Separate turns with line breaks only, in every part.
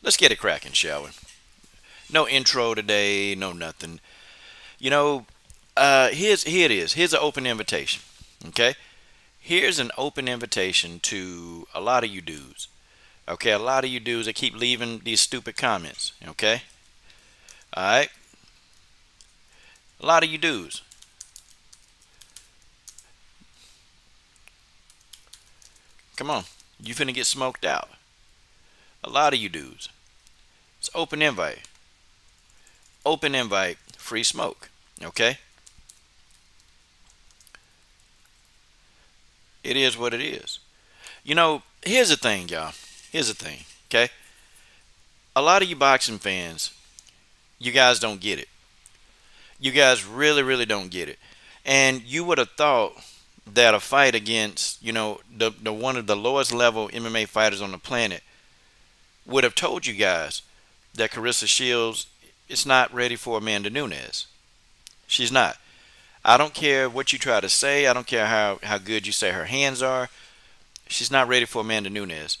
Let's get it cracking, shall we? No intro today, no nothing. You know, here it is. Here's an open invitation. Okay, here's an open invitation to a lot of you dudes. Okay, a lot of you dudes that keep leaving these stupid comments. Okay, all right, a lot of you dudes. Come on, you finna get smoked out. A lot of you dudes. It's open invite. Open invite. Free smoke. Okay, it is what it is. Here's the thing, y'all. Here's the thing. Okay, a lot of you boxing fans, you guys don't get it. You guys really, really don't get it. And you would have thought that a fight against, the one of the lowest level MMA fighters on the planet would have told you guys that Claressa Shields is not ready for Amanda Nunes. She's not. I don't care what you try to say. I don't care how good you say her hands are. She's not ready for Amanda Nunes.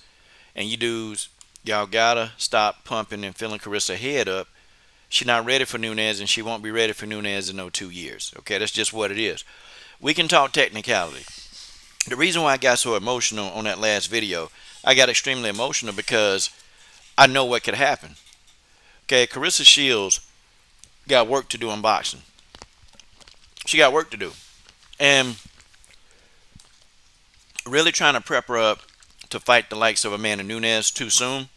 And you dudes, y'all gotta stop pumping and filling Claressa head up. She's not ready for Nunes, and she won't be ready for Nunes in no 2 years. Okay, that's just what it is. We can talk technicality. The reason why I got so emotional on that last video, I got extremely emotional because I know what could happen. Okay, Claressa Shields got work to do in boxing. She got work to do. And really trying to prep her up to fight the likes of Amanda Nunes too soon,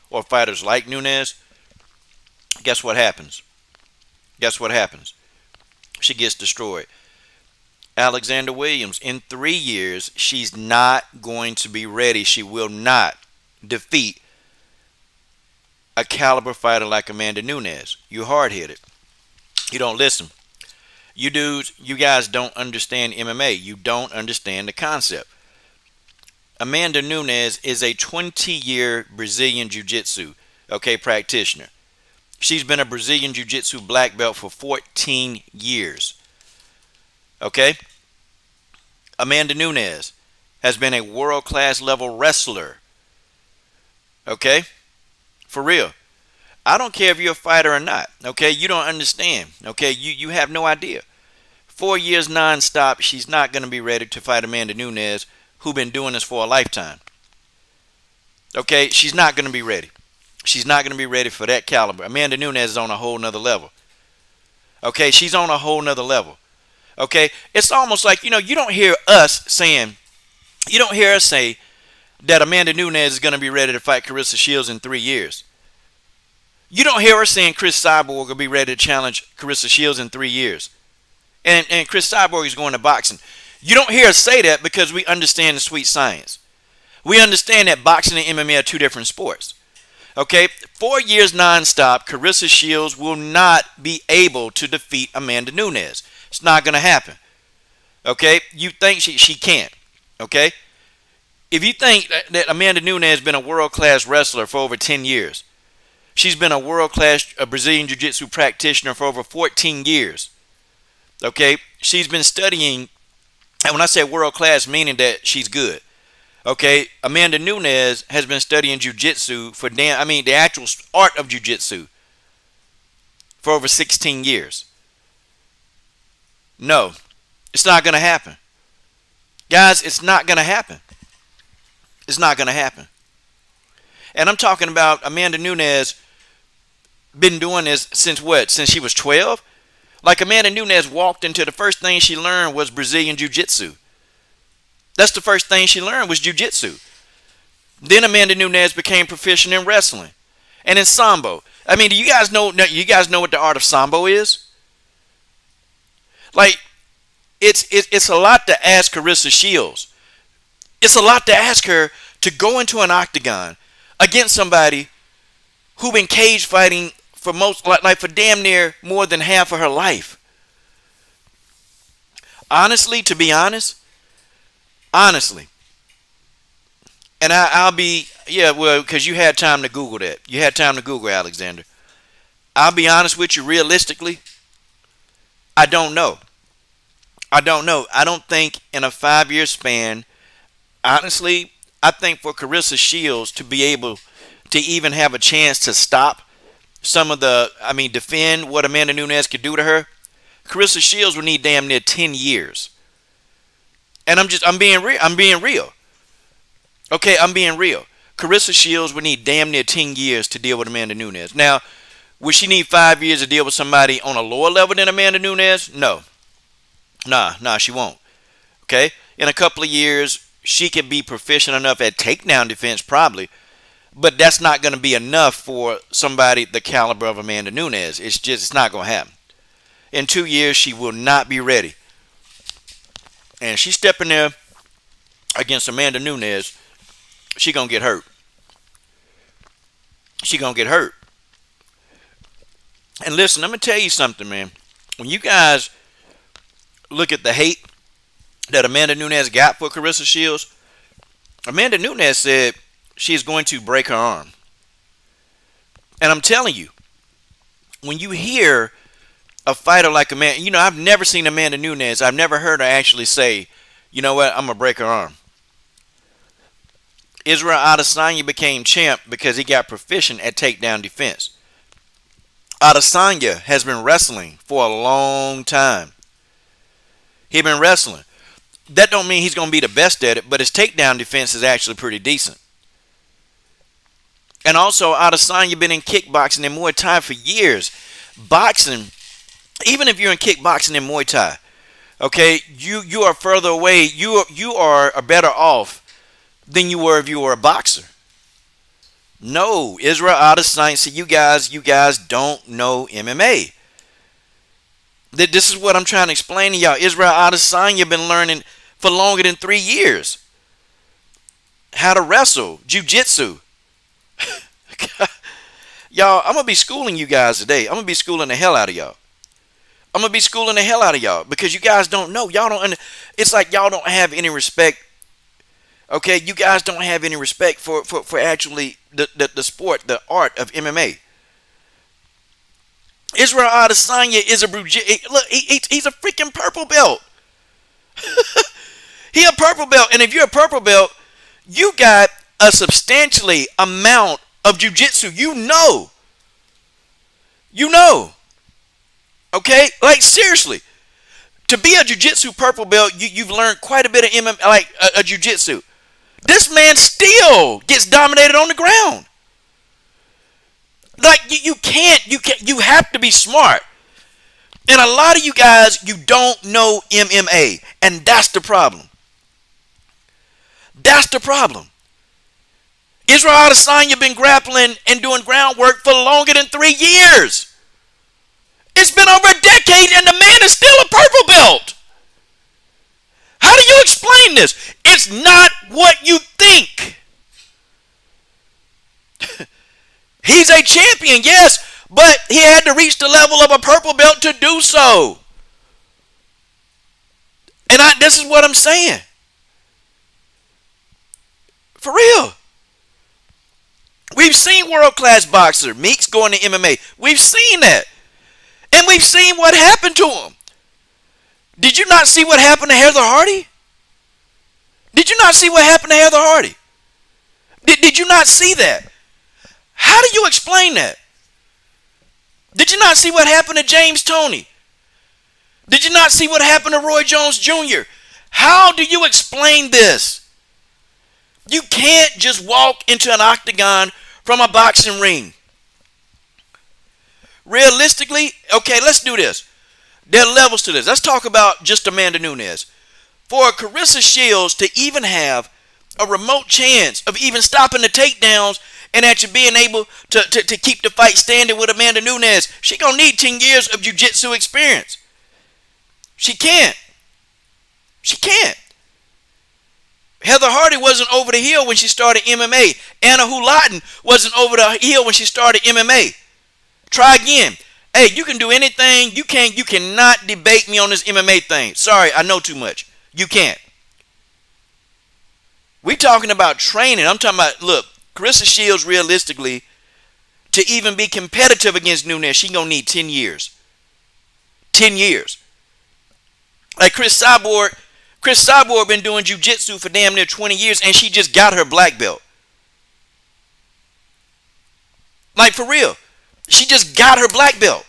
or fighters like Nunes, guess what happens? Guess what happens? She gets destroyed. Alexander Williams, in 3 years, she's not going to be ready. She will not defeat a caliber fighter like Amanda Nunes. You hard headed. You don't listen. You dudes, you guys don't understand MMA. You don't understand the concept. Amanda Nunes is a 20-year Brazilian Jiu-Jitsu, practitioner. She's been a Brazilian Jiu-Jitsu black belt for 14 years. Okay? Amanda Nunes has been a world-class level wrestler. Okay? For real. I don't care if you're a fighter or not. Okay? You don't understand. Okay? You have no idea. 4 years non-stop, she's not going to be ready to fight Amanda Nunes, who been doing this for a lifetime. Okay? She's not going to be ready. She's not going to be ready for that caliber. Amanda Nunes is on a whole nother level. Okay? She's on a whole nother level. Okay? It's almost like, you don't hear us say that Amanda Nunes is going to be ready to fight Claressa Shields in 3 years. You don't hear her saying Chris Cyborg will be ready to challenge Claressa Shields in 3 years. And Chris Cyborg is going to boxing. You don't hear us say that because we understand the sweet science. We understand that boxing and MMA are two different sports. Okay? 4 years nonstop, Claressa Shields will not be able to defeat Amanda Nunes. It's not going to happen. Okay? You think she can't. Okay? If you think that Amanda Nunes has been a world-class wrestler for over 10 years, she's been a world-class Brazilian Jiu-Jitsu practitioner for over 14 years. Okay? She's been studying, and when I say world-class, meaning that she's good. Okay? Amanda Nunes has been studying Jiu-Jitsu for the actual art of Jiu-Jitsu for over 16 years. No, it's not going to happen. Guys, it's not going to happen. It's not going to happen. And I'm talking about Amanda Nunes been doing this since what? Since she was 12? Like Amanda Nunes walked into the first thing she learned was Brazilian Jiu-Jitsu. That's the first thing she learned was Jiu-Jitsu. Then Amanda Nunes became proficient in wrestling and in Sambo. Do you guys know what the art of Sambo is? Like, it's a lot to ask Claressa Shields. It's a lot to ask her to go into an octagon against somebody who been cage fighting for for damn near more than half of her life. Honestly, to be honest, and I'll be, because you had time to Google that. You had time to Google Alexander. I'll be honest with you, realistically, I don't know. I don't think in a 5-year span, honestly, I think for Claressa Shields to be able to even have a chance to stop some of the, defend what Amanda Nunes could do to her, Claressa Shields would need damn near 10 years. And I'm being real. I'm being real. Okay, I'm being real. Claressa Shields would need damn near 10 years to deal with Amanda Nunes. Now, would she need 5 years to deal with somebody on a lower level than Amanda Nunes? No. Nah, she won't. Okay? In a couple of years, she could be proficient enough at takedown defense, probably. But that's not going to be enough for somebody the caliber of Amanda Nunes. It's not going to happen. In 2 years, she will not be ready. And she's stepping there against Amanda Nunes, she going to get hurt. She going to get hurt. And listen, I'm going to tell you something, man. When you guys look at the hate that Amanda Nunes got for Claressa Shields, Amanda Nunes said she's going to break her arm. And I'm telling you, when you hear a fighter like Amanda, I've never seen Amanda Nunes, I've never heard her actually say, you know what, I'm going to break her arm. Israel Adesanya became champ because he got proficient at takedown defense. Adesanya has been wrestling for a long time. He's been wrestling. That don't mean he's going to be the best at it, but his takedown defense is actually pretty decent. And also, Adesanya been in kickboxing and Muay Thai for years. Boxing, even if you're in kickboxing and Muay Thai, okay, you are further away. You are better off than you were if you were a boxer. No, Israel Adesanya. See, you guys don't know MMA. This is what I'm trying to explain to y'all. Israel Adesanya been learning for longer than 3 years how to wrestle, jiu-jitsu. Y'all, I'm going to be schooling you guys today. I'm going to be schooling the hell out of y'all. I'm going to be schooling the hell out of y'all because you guys don't know. It's like y'all don't have any respect. Okay, you guys don't have any respect for actually the sport, the art of MMA. Israel Adesanya is look, he's a freaking purple belt. He a purple belt, and if you're a purple belt, you got a substantially amount of jiu-jitsu. You know. Okay, like seriously, to be a jiu-jitsu purple belt, you've learned quite a bit of MMA, like a jiu-jitsu. This man still gets dominated on the ground. Like you have to be smart. And a lot of you guys, you don't know MMA, and that's the problem. That's the problem. Israel Adesanya been grappling and doing groundwork for longer than 3 years. It's been over a decade, and the man is still a purple belt. How do you explain this? It's not what you think. He's a champion, yes, but he had to reach the level of a purple belt to do so. And this is what I'm saying. For real. We've seen world-class boxer Meeks going to MMA. We've seen that. And we've seen what happened to him. Did you not see what happened to Heather Hardy? Did you not see what happened to Heather Hardy? Did you not see that? How do you explain that? Did you not see what happened to James Toney? Did you not see what happened to Roy Jones Jr.? How do you explain this? You can't just walk into an octagon from a boxing ring. Realistically, okay, let's do this. There are levels to this. Let's talk about just Amanda Nunes. For Claressa Shields to even have a remote chance of even stopping the takedowns and actually being able to keep the fight standing with Amanda Nunes, she gonna need 10 years of jiu-jitsu experience. She can't. Heather Hardy wasn't over the hill when she started MMA. Anna Hulatin wasn't over the hill when she started MMA. Try again. Hey, you can do anything. You cannot debate me on this MMA thing. Sorry, I know too much. You can't. We talking about training. I'm talking about, look, Claressa Shields, realistically, to even be competitive against Nunes, she gonna need 10 years. 10 years. Like Chris Cyborg been doing jiu-jitsu for damn near 20 years, and she just got her black belt. Like, for real. She just got her black belt.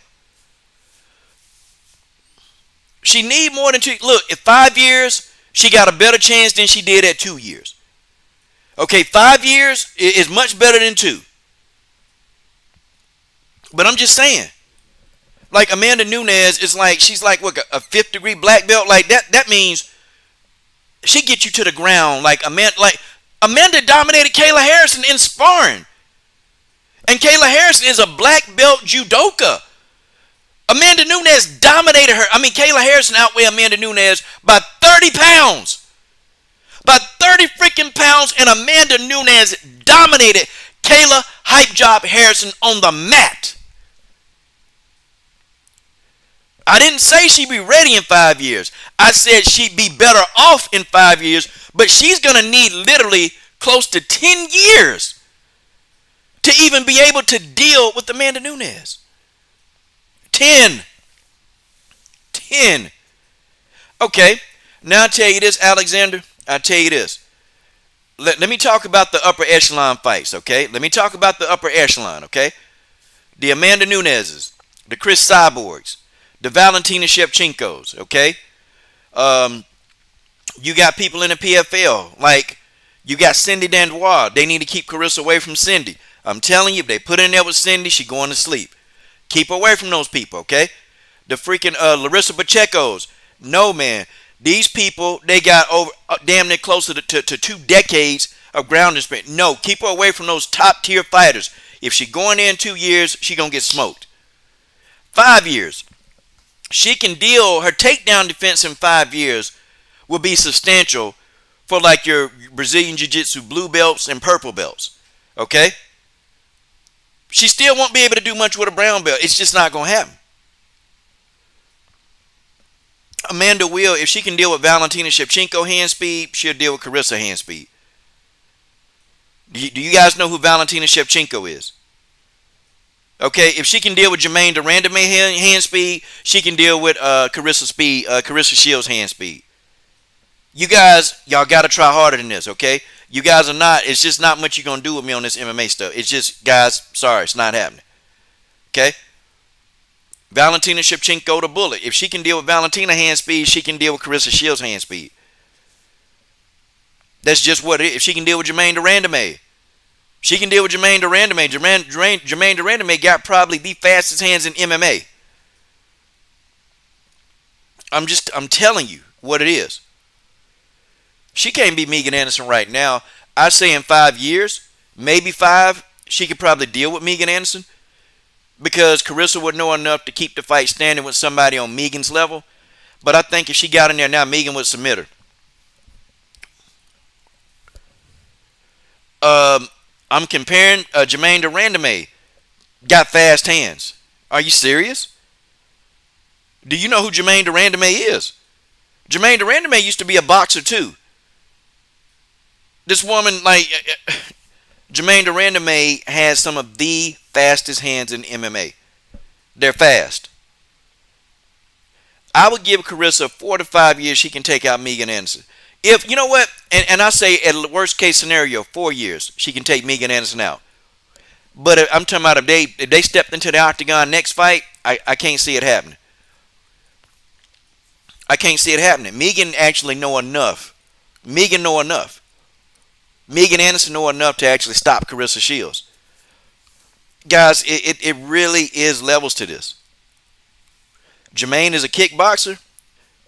She need more than 2. Look, at 5 years, she got a better chance than she did at 2 years. Okay, 5 years is much better than 2. But I'm just saying. Like, Amanda Nunes is like, she's like, what, a 5th-degree black belt? Like, that means she gets you to the ground. Like, Amanda dominated Kayla Harrison in sparring. And Kayla Harrison is a black belt judoka. Amanda Nunes dominated her. I mean, Kayla Harrison outweighed Amanda Nunes by 30 pounds. By 30 freaking pounds, and Amanda Nunes dominated Kayla Hype Job Harrison on the mat. I didn't say she'd be ready in 5 years. I said she'd be better off in 5 years, but she's going to need literally close to 10 years to even be able to deal with Amanda Nunes. 10. Okay, now I'll tell you this, Alexander. I'll tell you this. Let me talk about the upper echelon fights, okay? Let me talk about the upper echelon, okay? The Amanda Nuneses, the Chris Cyborgs, the Valentina Shevchenkos, okay? You got people in the PFL, like you got Cindy Dandois. They need to keep Claressa away from Cindy. I'm telling you, if they put her in there with Cindy, she's going to sleep. Keep her away from those people, okay? The freaking Larissa Pacheco's. No, man. These people, they got over damn near closer to 2 decades of ground experience. No, keep her away from those top-tier fighters. If she going in 2 years, she going to get smoked. 5 years. She can deal, her takedown defense in 5 years will be substantial for like your Brazilian Jiu-Jitsu blue belts and purple belts. Okay? She still won't be able to do much with a brown belt. It's just not going to happen. Amanda will, if she can deal with Valentina Shevchenko hand speed, she'll deal with Claressa hand speed. Do you guys know who Valentina Shevchenko is? Okay, if she can deal with Jermaine Durandame hand speed, she can deal with Claressa Shields hand speed. Y'all got to try harder than this, okay? You guys are not, it's just not much you're going to do with me on this MMA stuff. It's just, guys, sorry, it's not happening. Okay? Valentina Shevchenko the bullet. If she can deal with Valentina hand speed, she can deal with Claressa Shields hand speed. That's just what it is. If she can deal with Jermaine Durandame, she can deal with Jermaine Durandame. Jermaine Durandame got probably the fastest hands in MMA. I'm telling you what it is. She can't beat Megan Anderson right now. I say in 5 years, maybe 5, she could probably deal with Megan Anderson because Claressa would know enough to keep the fight standing with somebody on Megan's level. But I think if she got in there now, Megan would submit her. I'm comparing Jermaine Durandame. Got fast hands. Are you serious? Do you know who Jermaine Durandame is? Jermaine Durandame used to be a boxer too. This woman, like, Jermaine Durandame has some of the fastest hands in MMA. They're fast. I would give Claressa 4 to 5 years. She can take out Megan Anderson. If, you know what, and I say at the worst case scenario, 4 years, she can take Megan Anderson out. But I'm talking about if they stepped into the octagon next fight, I can't see it happening. I can't see it happening. Megan actually know enough. Megan Anderson know enough to actually stop Claressa Shields. Guys, it really is levels to this. Jermaine is a kickboxer.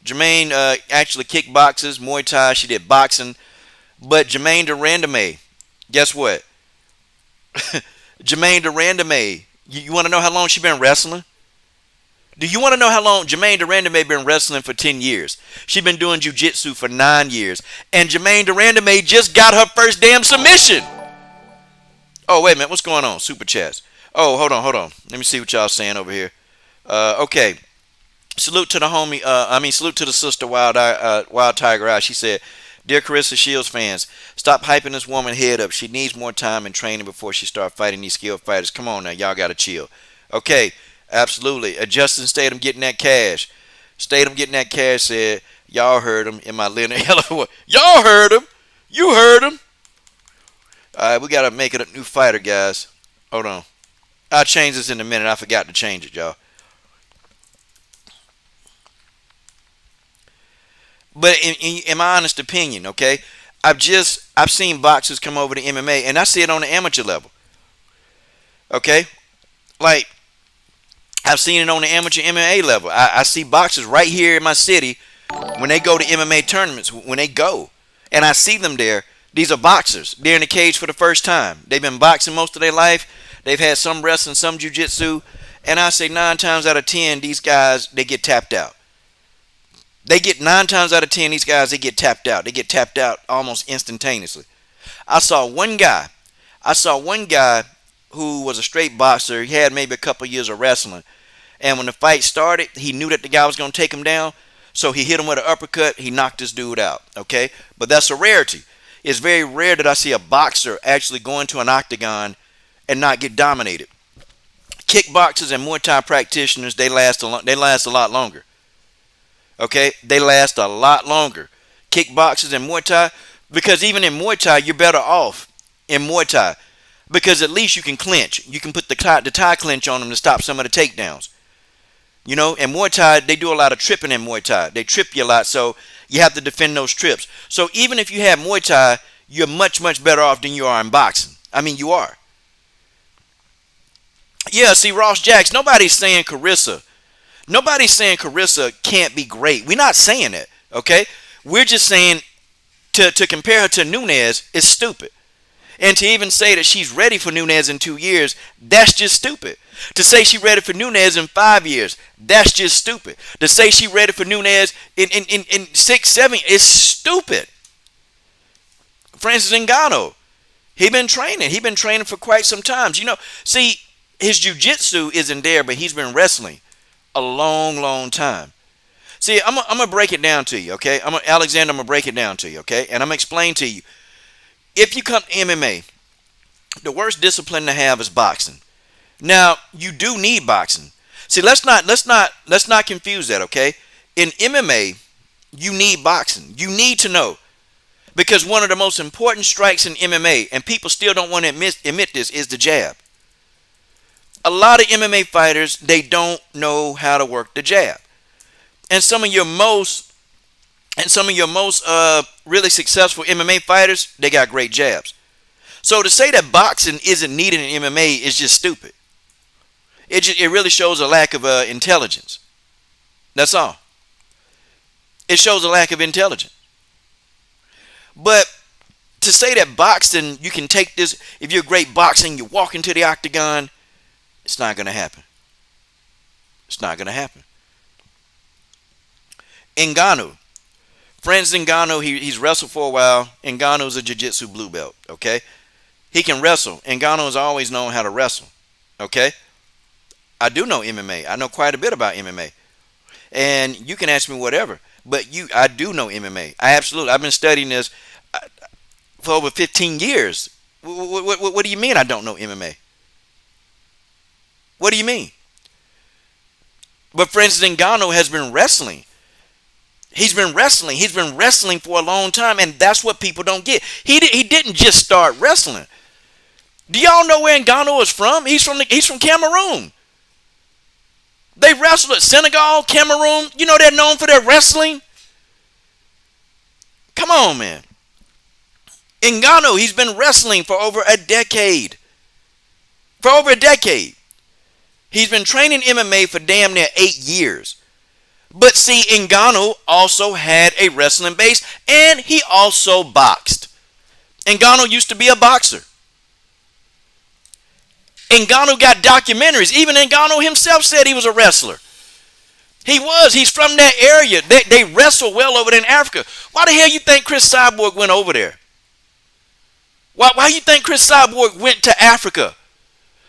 Jermaine actually kickboxes, Muay Thai. She did boxing. But Jermaine Durandame, guess what? Jermaine Durandame, you want to know how long she been wrestling? Do you want to know how long Jermaine Durandame been wrestling for 10 years? She been doing jiu-jitsu for 9 years. And Jermaine Durandame just got her first damn submission. Oh, wait a minute. What's going on? Super chats. Oh, hold on. Let me see what y'all saying over here. Okay. Salute to the homie. Salute to the sister, Wild Tiger Eye. She said, "Dear Claressa Shields fans, stop hyping this woman head up. She needs more time and training before she start fighting these skilled fighters. Come on now, y'all gotta chill." Okay, absolutely. Justin Statham getting that cash. Said, "Y'all heard him in my Leonard Hello. Y'all heard him. You heard him." All right, we gotta make it a new fighter, guys. Hold on. I'll change this in a minute. I forgot to change it, y'all. But in my honest opinion, okay, I've seen boxers come over to MMA, and I see it on the amateur level. Okay, like I've seen it on the amateur MMA level. I see boxers right here in my city when they go to MMA tournaments. When they go, and I see them there. These are boxers. They're in the cage for the first time. They've been boxing most of their life. They've had some wrestling, some jiu-jitsu, and I say 9 times out of 10, these guys they get tapped out. They get 9 times out of 10, these guys they get tapped out. They get tapped out almost instantaneously. I saw one guy. I saw one guy who was a straight boxer. He had maybe a couple years of wrestling, and when the fight started, he knew that the guy was going to take him down, so he hit him with an uppercut. He knocked this dude out. Okay, but that's a rarity. It's very rare that I see a boxer actually go into an octagon and not get dominated. Kickboxers and Muay Thai practitioners, they last a lot longer. Okay, they last a lot longer. Kickboxers and Muay Thai, because even in Muay Thai, you're better off in Muay Thai because at least you can clinch. You can put the tie clinch on them to stop some of the takedowns. You know, in Muay Thai, they do a lot of tripping in Muay Thai. They trip you a lot, so you have to defend those trips. So even if you have Muay Thai, you're much, much better off than you are in boxing. I mean, you are. Yeah, see, Ross Jacks, nobody's saying Claressa. Nobody's saying Claressa can't be great. We're not saying that, okay? We're just saying to compare her to Nunes is stupid. And to even say that she's ready for Nunes in 2 years, that's just stupid. To say she's ready for Nunes in 5 years, that's just stupid. To say she's ready for Nunes in 6, 7 is stupid. Francis Ngannou, he been training. He been training for quite some time. You know, see, his jiu-jitsu isn't there, but he's been wrestling a long, long time. See, I'm going to break it down to you, okay? Alexander, I'm going to break it down to you, okay? And I'm going to explain to you. If you come to MMA, the worst discipline to have is boxing. Now, you do need boxing. See, let's not confuse that, okay? In MMA, you need boxing. You need to know. Because one of the most important strikes in MMA, and people still don't want to admit this, is the jab. A lot of MMA fighters, they don't know how to work the jab. And some of your most really successful MMA fighters, they got great jabs. So to say that boxing isn't needed in MMA is just stupid. It really shows a lack of intelligence. That's all. It shows a lack of intelligence. But to say that boxing, you can take this, if you're great boxing, you walk into the octagon, it's not going to happen. It's not going to happen. Ngannou. Francis Ngannou, he's wrestled for a while. Ngannou's a jiu-jitsu blue belt, okay? He can wrestle. Ngannou's always known how to wrestle, okay? I do know MMA. I know quite a bit about MMA. And you can ask me whatever, but I do know MMA. I've been studying this for over 15 years. What do you mean I don't know MMA? What do you mean? But Francis Ngannou has been wrestling. He's been wrestling. He's been wrestling for a long time, and that's what people don't get. He didn't just start wrestling. Do y'all know where Ngannou is from? He's from Cameroon. They wrestled at Senegal, Cameroon. You know they're known for their wrestling. Come on, man. Ngannou, he's been wrestling for over a decade. For over a decade. He's been training MMA for damn near 8 years. But see, Ngannou also had a wrestling base, and he also boxed. Ngannou used to be a boxer. Ngannou got documentaries. Even Ngannou himself said he was a wrestler. He was. He's from that area. They wrestle well over there in Africa. Why the hell you think Chris Cyborg went over there? Why you think Chris Cyborg went to Africa?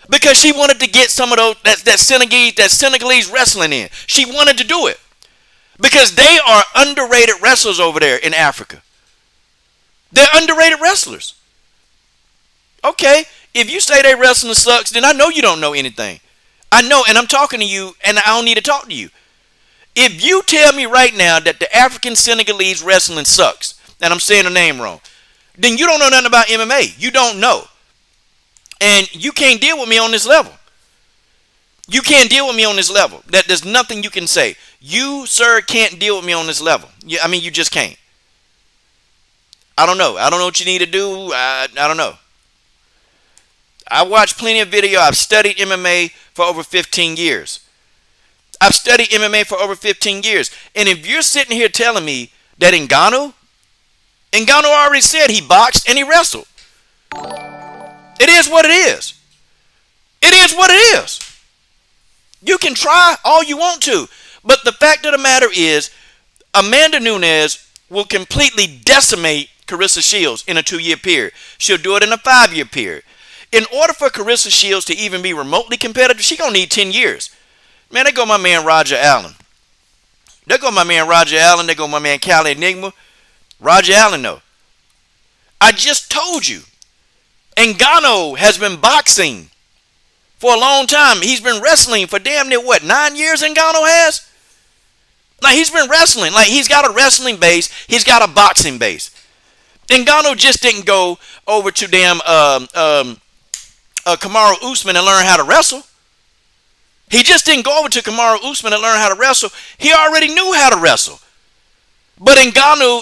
Because she wanted to get some of those that Senegalese wrestling in. She wanted to do it. Because they are underrated wrestlers over there in Africa. They're underrated wrestlers. Okay, if you say they wrestling sucks, then I know you don't know anything. I know, and I'm talking to you, and I don't need to talk to you. If you tell me right now that the African Senegalese wrestling sucks, and I'm saying the name wrong, then you don't know nothing about MMA. You don't know. And you can't deal with me on this level. You can't deal with me on this level. There's nothing you can say. You, sir, can't deal with me on this level. I mean, you just can't. I don't know. I don't know what you need to do. I don't know. I watch plenty of video. I've studied MMA for over 15 years. I've studied MMA for over 15 years. And if you're sitting here telling me that Ngannou already said he boxed and he wrestled. It is what it is. It is what it is. You can try all you want to. But the fact of the matter is, Amanda Nunes will completely decimate Claressa Shields in a 2-year period. She'll do it in a 5-year period. In order for Claressa Shields to even be remotely competitive, she's going to need 10 years. Man, there go my man Roger Allen. There go my man Roger Allen. There go my man Cali Enigma. Roger Allen, though. I just told you. Ngannou has been boxing for a long time. He's been wrestling for damn near, 9 years Ngannou has? Like, he's been wrestling. Like, he's got a wrestling base. He's got a boxing base. Ngannou just didn't go over to damn Kamaru Usman and learn how to wrestle. He just didn't go over to Kamaru Usman and learn how to wrestle. He already knew how to wrestle. But Kamaru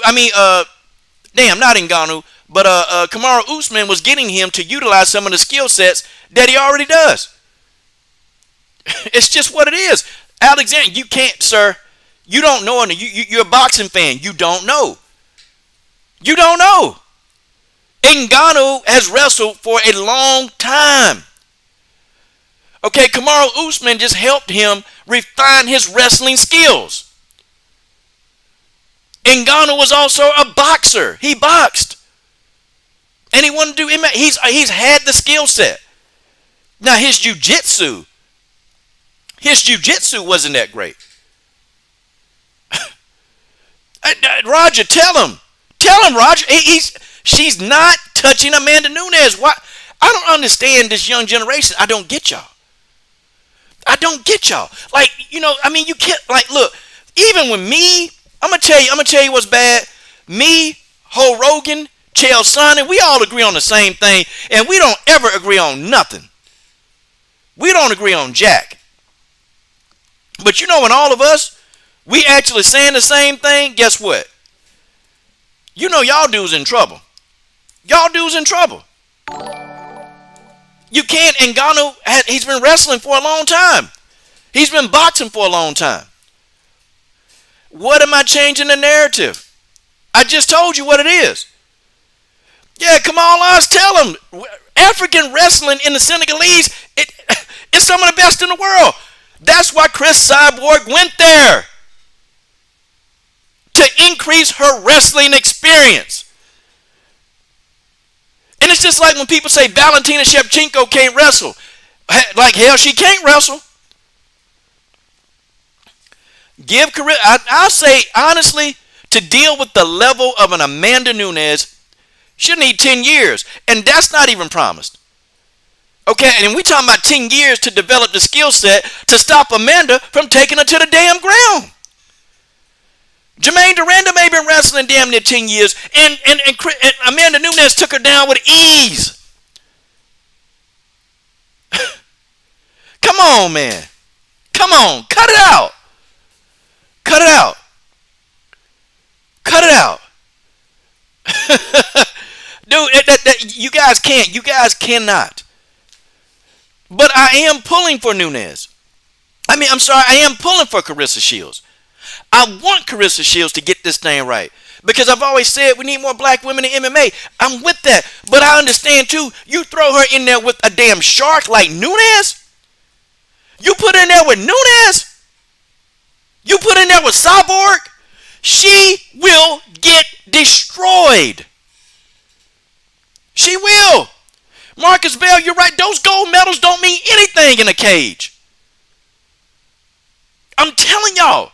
Usman was getting him to utilize some of the skill sets that he already does. It's just what it is. Alexander, you can't, sir. You don't know. You're a boxing fan. You don't know. You don't know. Ngannou has wrestled for a long time. Okay, Kamaru Usman just helped him refine his wrestling skills. Ngannou was also a boxer. He boxed. And he wanted to do MMA. He's had the skill set. Now, his jiu-jitsu wasn't that great. Roger, tell him. Tell him, Roger. She's not touching Amanda Nunes. Why? I don't understand this young generation. I don't get y'all. Like, you can't, like, look, even with me, I'm gonna tell you what's bad. Me, Ho Rogan, Chael Sonnen, we all agree on the same thing, and we don't ever agree on nothing. We don't agree on jack. But when all of us, we actually saying the same thing, guess what? Y'all dudes in trouble. Y'all dudes in trouble. You can't. Ngannou, he's been wrestling for a long time. He's been boxing for a long time. What am I changing the narrative? I just told you what it is. Yeah, come on, let's tell them. African wrestling in the Senegalese, it's some of the best in the world. That's why Chris Cyborg went there. To increase her wrestling experience. And it's just like when people say Valentina Shevchenko can't wrestle. Like, hell, she can't wrestle. I'll say, honestly, to deal with the level of an Amanda Nunes, she'll need 10 years. And that's not even promised. Okay, and we're talking about 10 years to develop the skill set to stop Amanda from taking her to the damn ground. Jermaine Duranda may have been wrestling damn near 10 years, and Amanda Nunes took her down with ease. Come on, man. Come on. Cut it out. Cut it out. Cut it out. Dude, you guys can't. You guys cannot. But I am pulling for Nunes. I am pulling for Claressa Shields. I want Claressa Shields to get this thing right. Because I've always said we need more black women in MMA. I'm with that. But I understand, too, you throw her in there with a damn shark like Nunes. You put her in there with Nunes. You put her in there with Cyborg. She will get destroyed. She will. Marcus Bell, you're right. Those gold medals don't mean anything in a cage. I'm telling y'all.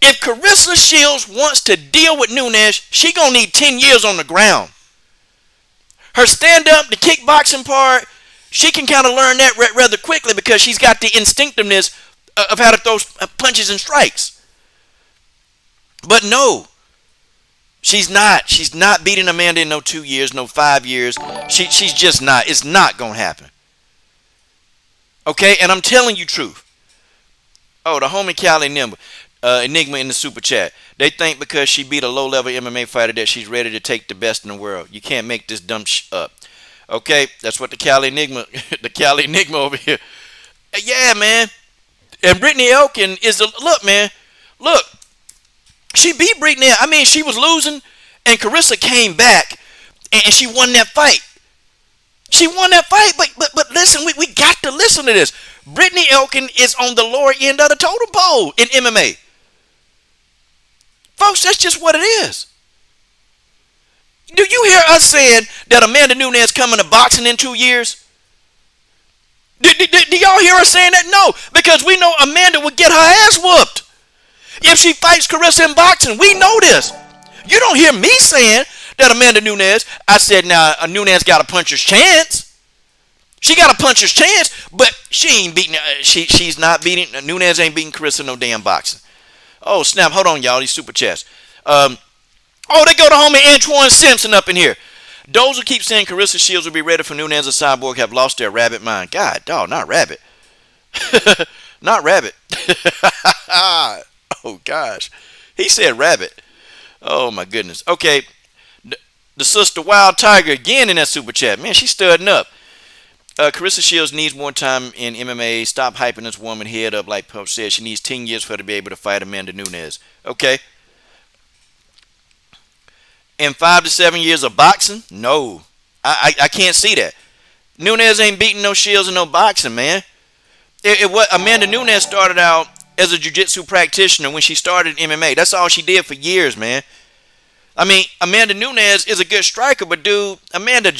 If Claressa Shields wants to deal with Nunes, she gonna need 10 years on the ground. Her stand-up, the kickboxing part, she can kind of learn that rather quickly because she's got the instinctiveness of how to throw punches and strikes. But no, she's not. She's not beating Amanda in no 2 years, no 5 years. She's just not. It's not gonna happen. Okay, and I'm telling you truth. Oh, the homie Cali Enigma in the super chat. They think because she beat a low-level MMA fighter that she's ready to take the best in the world. You can't make this dumb up. Okay, that's what the Cali Enigma, the Cali Enigma over here. Yeah, man. And Brittany Elkin is the look, man. Look, she beat Brittany. I mean, she was losing, and Claressa came back, and she won that fight. She won that fight, but listen, we got to listen to this. Brittany Elkin is on the lower end of the totem pole in MMA. Folks, that's just what it is. Do you hear us saying that Amanda Nunes coming to boxing in 2 years? Do y'all hear us saying that? No, because we know Amanda would get her ass whooped if she fights Claressa in boxing. We know this. You don't hear me saying that Amanda Nunes. I said now Nunes got a puncher's chance. She got a puncher's chance, but she ain't beating. She's not beating. Nunes ain't beating Claressa no damn boxing. Oh snap! Hold on, y'all. These super chats. Oh, they go to homie Antoine Simpson up in here. Those who keep saying Claressa Shields will be ready for Nunes or Cyborg have lost their rabbit mind. God, dog, not rabbit. Not rabbit. Oh, gosh. He said rabbit. Oh, my goodness. Okay. The sister Wild Tiger again in that super chat. Man, she's studying up. Claressa Shields needs more time in MMA. Stop hyping this woman head up like Puff said. She needs 10 years for her to be able to fight Amanda Nunes. Okay. In 5 to 7 years of boxing? No. I can't see that. Nunes ain't beating no Shields in no boxing, man. Amanda Nunes started out as a jiu-jitsu practitioner when she started MMA. That's all she did for years, man. I mean, Amanda Nunes is a good striker, but dude, Amanda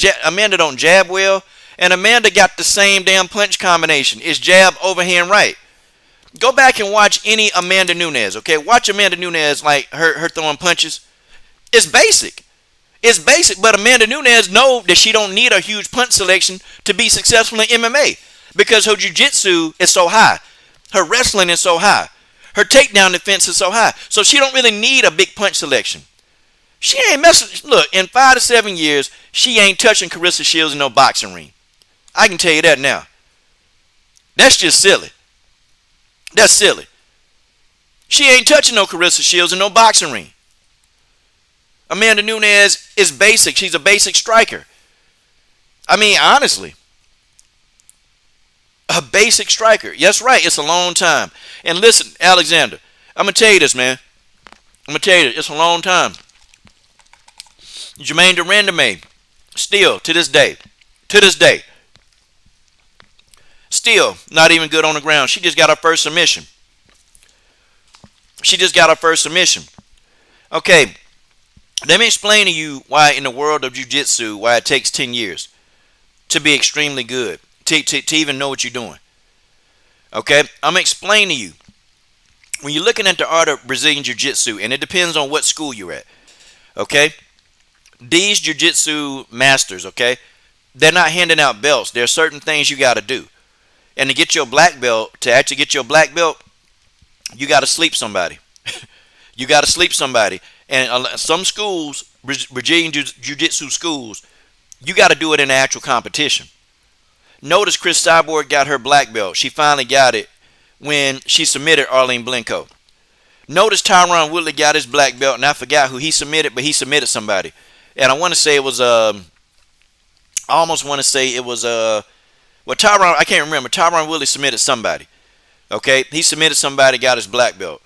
don't jab well, and Amanda got the same damn punch combination. It's jab, overhand, right. Go back and watch any Amanda Nunes, okay? Watch Amanda Nunes, like her throwing punches. It's basic. It's basic, but Amanda Nunes knows that she don't need a huge punch selection to be successful in MMA because her jiu-jitsu is so high. Her wrestling is so high. Her takedown defense is so high. So she don't really need a big punch selection. She ain't messing. Look, in 5 to 7 years, she ain't touching Claressa Shields in no boxing ring. I can tell you that now. That's just silly. That's silly. She ain't touching no Claressa Shields in no boxing ring. Amanda Nunes is basic. She's a basic striker. I mean, honestly. A basic striker. Yes, right. It's a long time. And listen, Alexander, I'm going to tell you this, man. I'm going to tell you this. It's a long time. Jermaine Durandame, still, to this day, still not even good on the ground. She just got her first submission. Okay. Let me explain to you why in the world of jiu-jitsu, why it takes 10 years to be extremely good, to even know what you're doing. Okay? I'm going to explain to you. When you're looking at the art of Brazilian jiu-jitsu, and it depends on what school you're at, okay? These jiu-jitsu masters, okay, they're not handing out belts. There are certain things you got to do. And to get your black belt, you got to sleep somebody. You got to sleep somebody. And some schools, Brazilian Jiu-Jitsu schools, you got to do it in an actual competition. Notice Chris Cyborg got her black belt. She finally got it when she submitted Arlene Blenko. Notice Tyron Woodley got his black belt, and I forgot who he submitted, but he submitted somebody. And I want to say it was, well, Tyron, I can't remember. Tyron Woodley submitted somebody. Okay? He submitted somebody, got his black belt.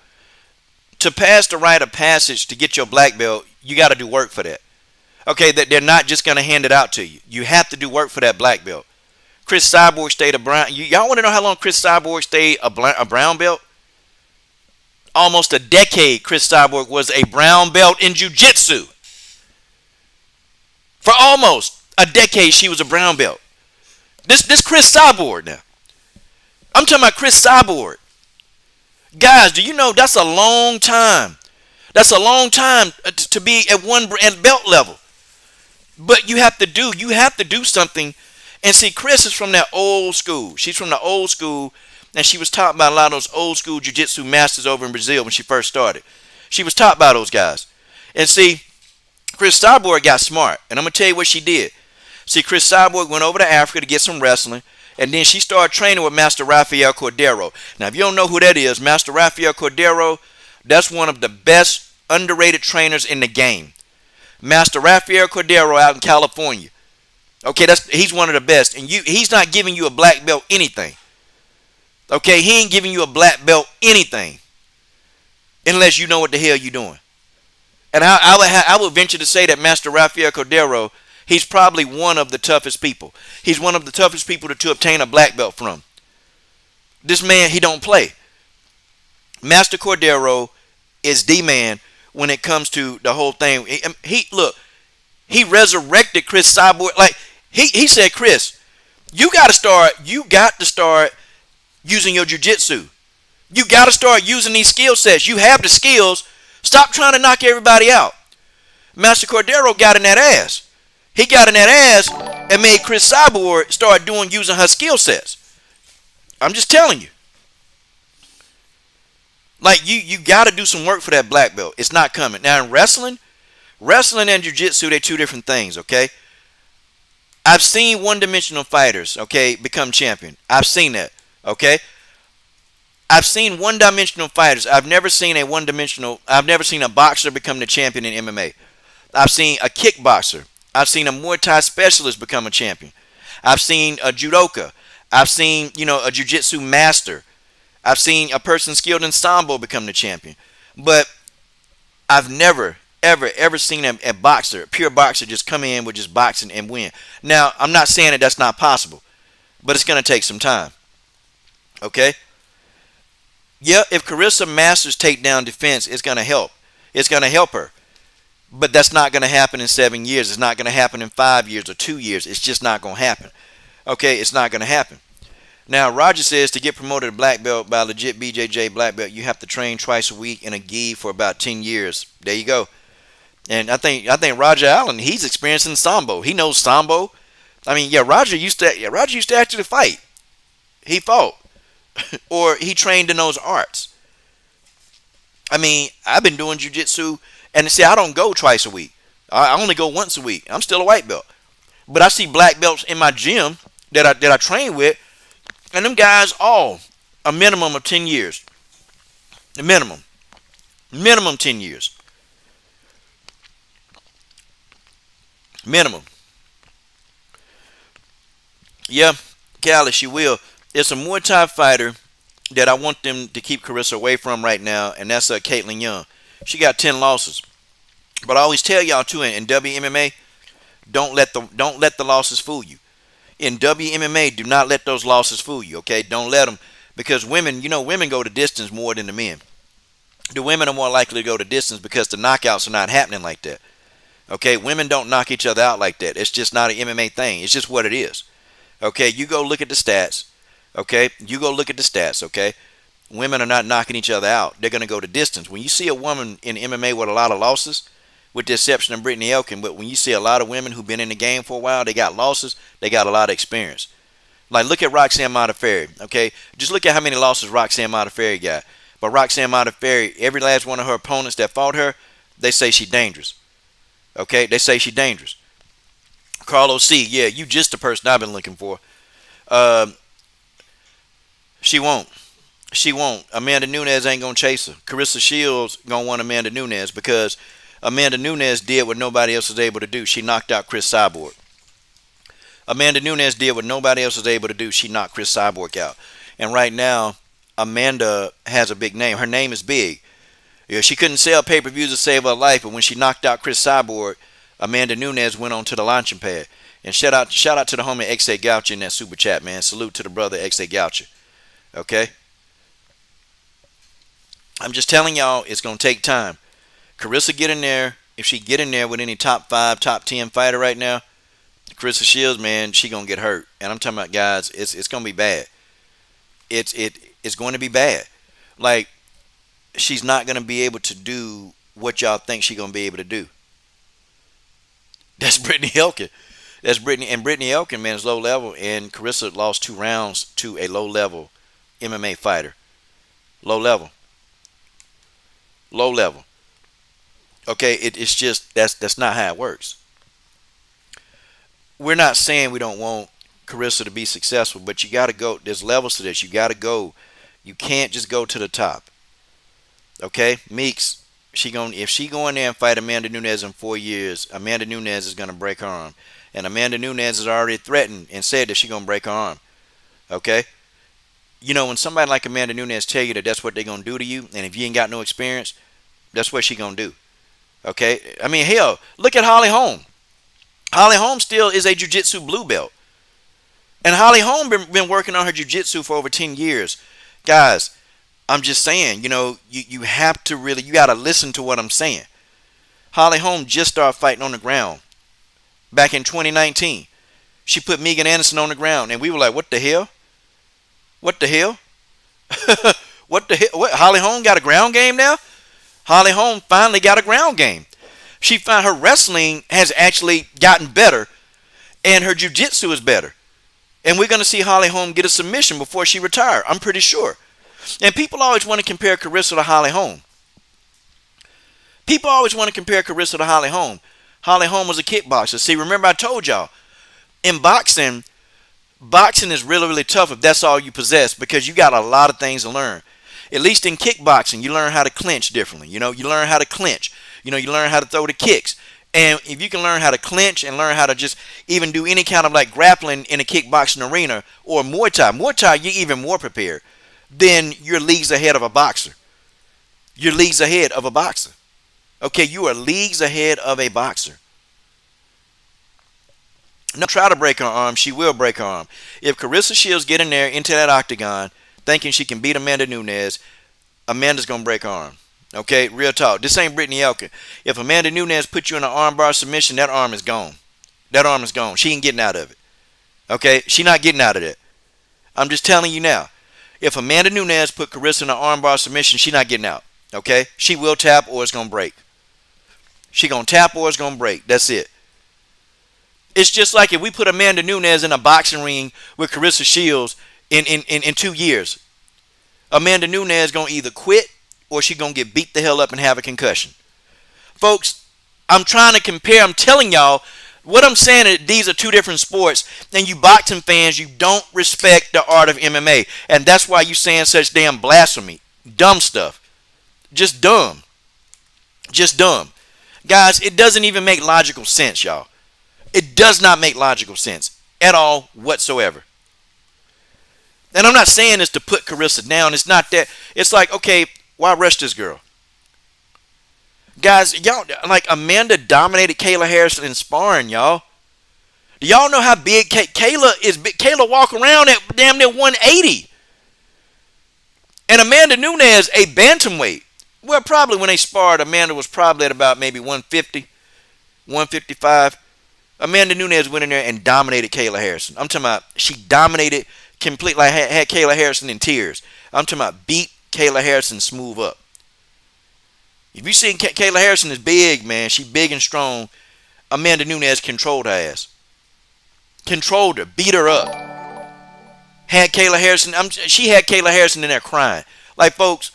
To pass the rite of passage to get your black belt, you got to do work for that. Okay, that they're not just going to hand it out to you. You have to do work for that black belt. Chris Cyborg stayed a brown. Y'all want to know how long Chris Cyborg stayed a brown belt? Almost a decade Chris Cyborg was a brown belt in jiu-jitsu. For almost a decade she was a brown belt. This Chris Cyborg now. I'm talking about Chris Cyborg. Guys, do you know that's a long time? That's a long time to be at belt level. But you have to do something. And see, Chris is from that old school. She's from the old school, and she was taught by a lot of those old school jiu-jitsu masters over in Brazil when she first started. She was taught by those guys. And see, Chris Cyborg got smart, and I'm going to tell you what she did. See, Chris Cyborg went over to Africa to get some wrestling, and then she started training with Master Rafael Cordero. Now, if you don't know who that is, Master Rafael Cordero, that's one of the best underrated trainers in the game. Master Rafael Cordero out in California. Okay, he's one of the best, and he's not giving you a black belt anything. Okay, he ain't giving you a black belt anything unless you know what the hell you're doing. And I would venture to say that Master Rafael Cordero, he's probably one of the toughest people. He's one of the toughest people to obtain a black belt from. This man, he don't play. Master Cordero is the man when it comes to the whole thing. He resurrected Chris Cyborg. Like he said, Chris, you got to start using your jiu-jitsu. You got to start using these skill sets. You have the skills. Stop trying to knock everybody out. Master Cordero got in that ass. He got in that ass and made Chris Cyborg start using her skill sets. I'm just telling you. Like you got to do some work for that black belt. It's not coming. Now in wrestling and jiu-jitsu, they're two different things, okay? I've seen one-dimensional fighters, okay, become champion. I've seen that, okay? I've seen one-dimensional fighters. I've never seen a boxer become the champion in MMA. I've seen a kickboxer. I've seen a Muay Thai specialist become a champion. I've seen a judoka. I've seen, a jiu-jitsu master. I've seen a person skilled in sambo become the champion. But I've never, ever seen a boxer, a pure boxer, just come in with just boxing and win. Now, I'm not saying that that's not possible, but it's going to take some time. Okay? Yeah, if Claressa masters takedown defense, it's going to help. It's going to help her. But that's not going to happen in 7 years. It's not going to happen in 5 years or 2 years. It's just not going to happen. Okay, it's not going to happen. Now, Roger says to get promoted to black belt by legit BJJ black belt, you have to train twice a week in a gi for about 10 years. There you go. And I think Roger Allen, he's experiencing sambo. He knows sambo. I mean, Roger used to actually fight. He fought. Or he trained in those arts. I mean, I've been doing jiu-jitsu, and see, I don't go twice a week. I only go once a week. I'm still a white belt. But I see black belts in my gym that I train with, and them guys all a minimum of 10 years. The minimum. Minimum 10 years. Minimum. Yeah, Callie, she will. It's a Muay Thai fighter that I want them to keep Claressa away from right now, and that's Caitlin Young. She got 10 losses. But I always tell y'all too, in WMMA, don't let the losses fool you. In WMMA, do not let those losses fool you, okay? Don't let them, because women go the distance more than the men. The women are more likely to go the distance because the knockouts are not happening like that. Okay, women don't knock each other out like that. It's just not an MMA thing. It's just what it is. Okay, you go look at the stats. Okay, you go look at the stats. Okay, women are not knocking each other out. They're going to go the distance. When you see a woman in MMA with a lot of losses, with the exception of Brittany Elkin, but when you see a lot of women who've been in the game for a while, they got losses, they got a lot of experience. Like, look at Roxanne Modafferi, okay? Just look at how many losses Roxanne Modafferi got. But Roxanne Modafferi, every last one of her opponents that fought her, they say she's dangerous. Okay? They say she's dangerous. Carlos C., yeah, you just the person I've been looking for. She won't. She won't. Amanda Nunes ain't going to chase her. Claressa Shields going to want Amanda Nunes because Amanda Nunes did what nobody else was able to do. She knocked out Chris Cyborg. Amanda Nunes did what nobody else was able to do. She knocked Chris Cyborg out. And right now, Amanda has a big name. Her name is big. Yeah, she couldn't sell pay-per-views to save her life, but when she knocked out Chris Cyborg, Amanda Nunes went on to the launching pad. And shout out to the homie XA Goucher in that super chat, man. Salute to the brother XA Goucher. Okay? I'm just telling y'all, it's going to take time. Claressa get in there. If she get in there with any top 5, top 10 fighter right now, Claressa Shields, man, she going to get hurt. And I'm talking about, guys, it's going to be bad. It's going to be bad. Like, she's not going to be able to do what y'all think she's going to be able to do. That's Brittany Elkin. That's Brittany. And Brittany Elkin, man, is low level. And Claressa lost 2 rounds to a low level MMA fighter. Low level. Low level. Okay, it's just, that's not how it works. we're not saying we don't want Carissa to be successful, but you got to go. There's levels to this. You got to go. You can't just go to the top. Okay, Meeks. If she go in there and fight Amanda Nunes in 4 years, Amanda Nunes is gonna break her arm, and Amanda Nunes has already threatened and said that she's gonna break her arm. Okay, when somebody like Amanda Nunes tell you that that's what they're gonna do to you, and if you ain't got no experience, that's what she gonna do. Okay, I mean, hell, look at Holly Holm. Holly Holm still is a jiu-jitsu blue belt. And Holly Holm been working on her jiu-jitsu for over 10 years. Guys, I'm just saying, you have to really, you got to listen to what I'm saying. Holly Holm just started fighting on the ground back in 2019. She put Megan Anderson on the ground, and we were like, what the hell? What the hell? What the hell? What? Holly Holm got a ground game now? Holly Holm finally got a ground game. She found her wrestling has actually gotten better, and her jiu-jitsu is better. And we're going to see Holly Holm get a submission before she retires. I'm pretty sure. And people always want to compare Carissa to Holly Holm. People always want to compare Carissa to Holly Holm. Holly Holm was a kickboxer. See, remember I told y'all, in boxing is really, really tough if that's all you possess, because you got a lot of things to learn. At least in kickboxing, you learn how to clinch differently. You learn how to clinch. You learn how to throw the kicks. And if you can learn how to clinch and learn how to just even do any kind of like grappling in a kickboxing arena or Muay Thai, you're even more prepared. Then you're leagues ahead of a boxer. You're leagues ahead of a boxer. Okay, you are leagues ahead of a boxer. No, try to break her arm. She will break her arm. If Carissa Shields get in there into that octagon thinking she can beat Amanda Nunes, Amanda's going to break her arm. Okay, real talk. This ain't Brittany Elkin. If Amanda Nunes puts you in an armbar submission, that arm is gone. That arm is gone. She ain't getting out of it. Okay, she not getting out of it. I'm just telling you now. If Amanda Nunes put Carissa in an armbar submission, she not getting out. Okay, she will tap or it's gonna break. She gonna tap or it's gonna break. That's it. It's just like if we put Amanda Nunes in a boxing ring with Carissa Shields in 2 years. Amanda Nunes gonna either quit or she gonna get beat the hell up and have a concussion. Folks, I'm trying to compare. I'm telling y'all, what I'm saying is these are two different sports, and you boxing fans, you don't respect the art of MMA, and that's why you saying such damn blasphemy, dumb stuff, just dumb, guys. It doesn't even make logical sense, y'all. It does not make logical sense at all whatsoever. And I'm not saying this to put Carissa down. It's not that. It's like, okay, why rush this girl? Guys, y'all, like Amanda dominated Kayla Harrison in sparring, y'all. Do y'all know how big Kayla is? Kayla walk around at damn near 180. And Amanda Nunes, a bantamweight. Well, probably when they sparred, Amanda was probably at about maybe 150, 155. Amanda Nunes went in there and dominated Kayla Harrison. I'm talking about she dominated completely, like had Kayla Harrison in tears. I'm talking about beat Kayla Harrison smooth up. If you seen Kayla Harrison is big, man. She big and strong. Amanda Nunes controlled her ass. Controlled her. Beat her up. Had Kayla Harrison. She had Kayla Harrison in there crying. Like, folks,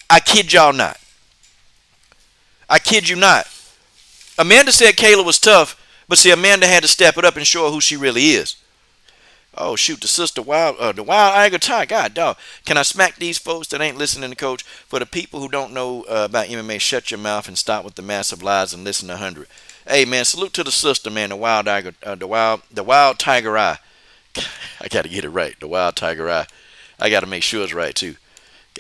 I kid y'all not. I kid you not. Amanda said Kayla was tough, but see, Amanda had to step it up and show her who she really is. Oh, shoot, the Wild Tiger Tie. God, dog. Can I smack these folks that ain't listening to Coach? For the people who don't know about MMA, shut your mouth and stop with the massive lies and listen to 100. Hey, man, salute to the sister, man, the Wild Tiger Eye. I got to get it right, the Wild Tiger Eye. I got to make sure it's right, too.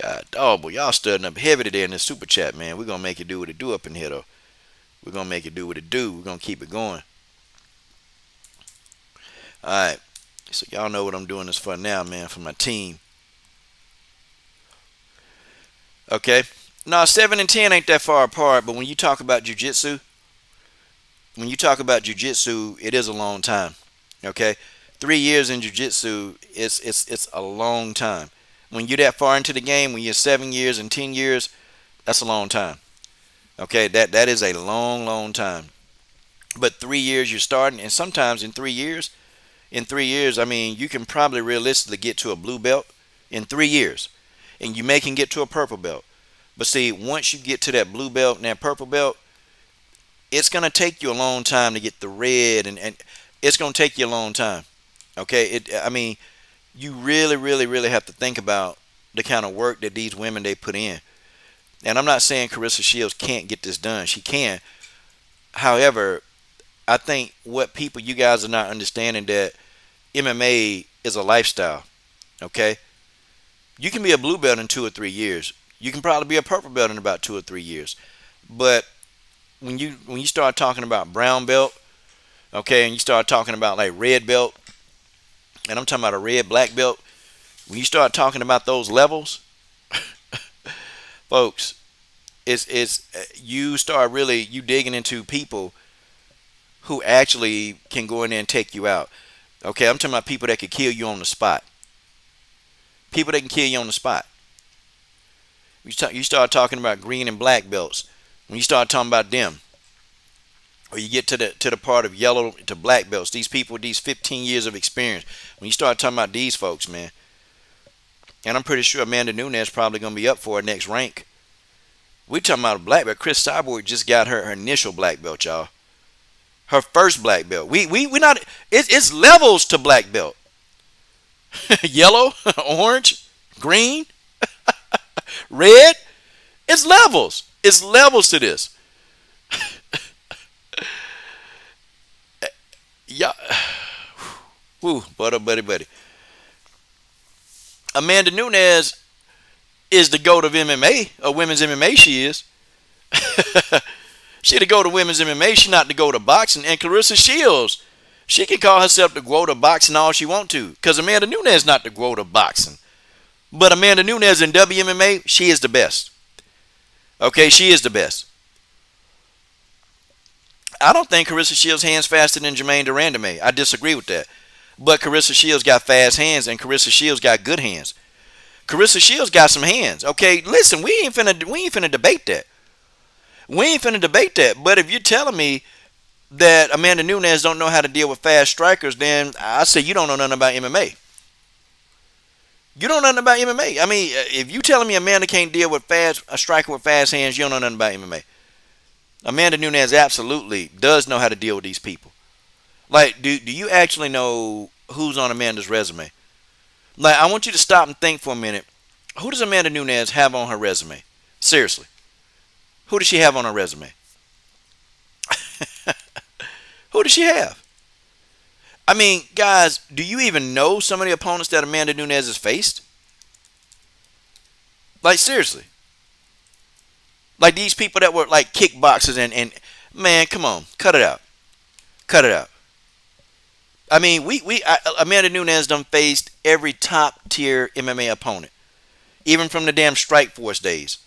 God, dog, boy, y'all studying up heavy today in this super chat, man. We're going to make it do what it do up in here, though. We're going to make it do what it do. We're going to keep it going. All right. So y'all know what I'm doing this for now, man, for my team. Okay. No, 7 and 10 ain't that far apart, but when you talk about jiu-jitsu, it is a long time. Okay? 3 years in jiu-jitsu, it's a long time. When you're that far into the game, when you're 7 years and 10 years, that's a long time. Okay? That is a long, long time. But 3 years you're starting, and sometimes in 3 years, I mean, you can probably realistically get to a blue belt in 3 years. And you may can get to a purple belt. But see, once you get to that blue belt and that purple belt, it's going to take you a long time to get the red. And it's going to take you a long time. Okay, I mean, you really, really, really have to think about the kind of work that these women they put in. And I'm not saying Claressa Shields can't get this done. She can. However, I think what people you guys are not understanding that MMA is a lifestyle. Okay, you can be a blue belt in 2 or 3 years. You can probably be a purple belt in about 2 or 3 years. But when you start talking about brown belt, okay, and you start talking about like red belt, and I'm talking about a red black belt. When you start talking about those levels, folks, it's you start really you digging into people who actually can go in there and take you out. Okay, I'm talking about people that could kill you on the spot. People that can kill you on the spot. You start talking about green and black belts. When you start talking about them, or you get to the part of yellow to black belts, these people with these 15 years of experience. When you start talking about these folks, man, and I'm pretty sure Amanda Nunes probably gonna be up for her next rank. We talking about a black belt. Chris Cyborg just got her initial black belt, y'all. Her first black belt. We not. It's levels to black belt. Yellow, orange, green, red. It's levels. It's levels to this. Yeah. Woo, buddy. Amanda Nunes is the GOAT of MMA, or women's MMA. She is. She the GOAT of women's MMA. She not the GOAT of boxing. And Claressa Shields, she can call herself the GOAT of boxing all she want to, because Amanda Nunes is not the GOAT of boxing. But Amanda Nunes in WMMA, she is the best. Okay, she is the best. I don't think Claressa Shields hands faster than Jermaine Durandame. I disagree with that. But Claressa Shields got fast hands, and Claressa Shields got good hands. Claressa Shields got some hands. Okay, listen, we ain't finna debate that. We ain't finna debate that. But if you're telling me that Amanda Nunes don't know how to deal with fast strikers, then I say you don't know nothing about MMA. You don't know nothing about MMA. I mean, if you telling me Amanda can't deal with a striker with fast hands, you don't know nothing about MMA. Amanda Nunes absolutely does know how to deal with these people. Like, do you actually know who's on Amanda's resume? Like, I want you to stop and think for a minute. Who does Amanda Nunes have on her resume? Seriously. Who does she have on her resume? Who does she have? I mean, guys, do you even know some of the opponents that Amanda Nunes has faced? Like, seriously. Like these people that were like kickboxers and man, come on, cut it out. Cut it out. I mean, Amanda Nunes done faced every top tier MMA opponent, even from the damn Strikeforce days.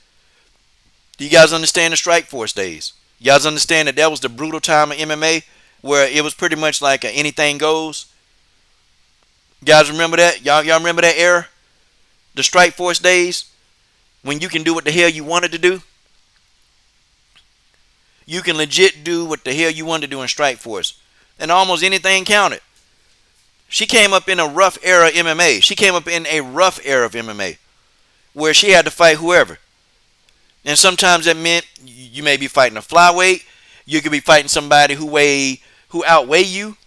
Do you guys understand the Strikeforce days? You guys understand that was the brutal time of MMA where it was pretty much like anything goes? You guys remember that? Y'all remember that era? The Strikeforce days when you can do what the hell you wanted to do? You can legit do what the hell you wanted to do in Strikeforce. And almost anything counted. She came up in a rough era of MMA. She came up in a rough era of MMA where she had to fight whoever. And sometimes that meant you may be fighting a flyweight. You could be fighting somebody who outweigh you.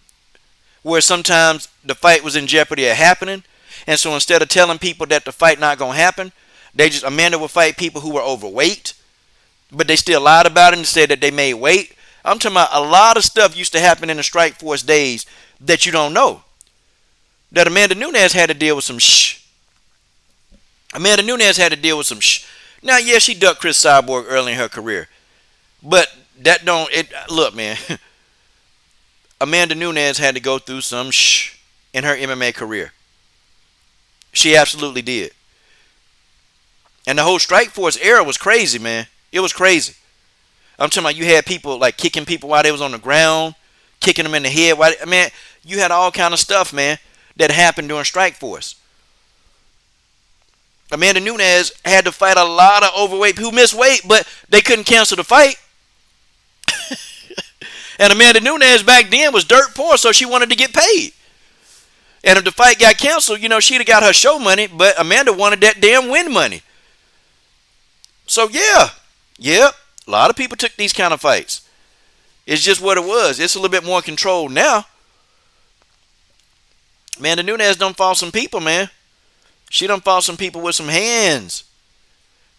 Where sometimes the fight was in jeopardy of happening. And so instead of telling people that the fight not going to happen, Amanda would fight people who were overweight. But they still lied about it and said that they made weight. I'm talking about a lot of stuff used to happen in the Strikeforce days that you don't know. That Amanda Nunes had to deal with some shh. Amanda Nunes had to deal with some shh. Now, yeah, she ducked Chris Cyborg early in her career. But that don't... Look, man. Amanda Nunes had to go through some shh in her MMA career. She absolutely did. And the whole Strikeforce era was crazy, man. It was crazy. I'm talking about you had people like kicking people while they was on the ground, kicking them in the head. Man, you had all kind of stuff, man, that happened during Strikeforce. Amanda Nunes had to fight a lot of overweight who missed weight, but they couldn't cancel the fight. And Amanda Nunes back then was dirt poor, so she wanted to get paid. And if the fight got canceled, she'd have got her show money, but Amanda wanted that damn win money. So yeah, a lot of people took these kind of fights. It's just what it was. It's a little bit more controlled now. Man, the Nunes done fought some people, man. She done fought some people with some hands.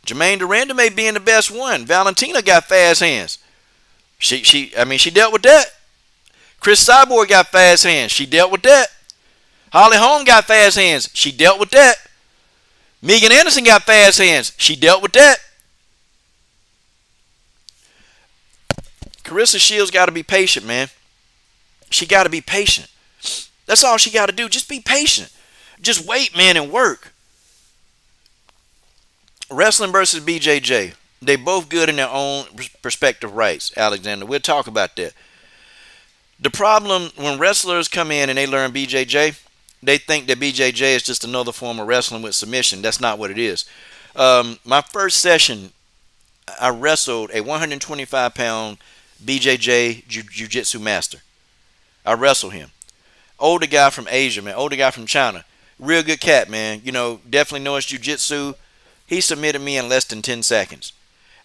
Jermaine Duranda may be in the best one. Valentina got fast hands. She dealt with that. Chris Cyborg got fast hands. She dealt with that. Holly Holm got fast hands. She dealt with that. Megan Anderson got fast hands. She dealt with that. Claressa Shields got to be patient, man. She got to be patient. That's all she got to do. Just be patient. Just wait, man, and work. Wrestling versus BJJ. They both good in their own perspective rights, Alexander. We'll talk about that. The problem when wrestlers come in and they learn BJJ, they think that BJJ is just another form of wrestling with submission. That's not what it is. My first session, I wrestled a 125-pound BJJ Jiu-Jitsu master. I wrestled him. Older guy from Asia, man. Older guy from China. Real good cat, man. You know, definitely knows Jiu-Jitsu. He submitted me in less than 10 seconds.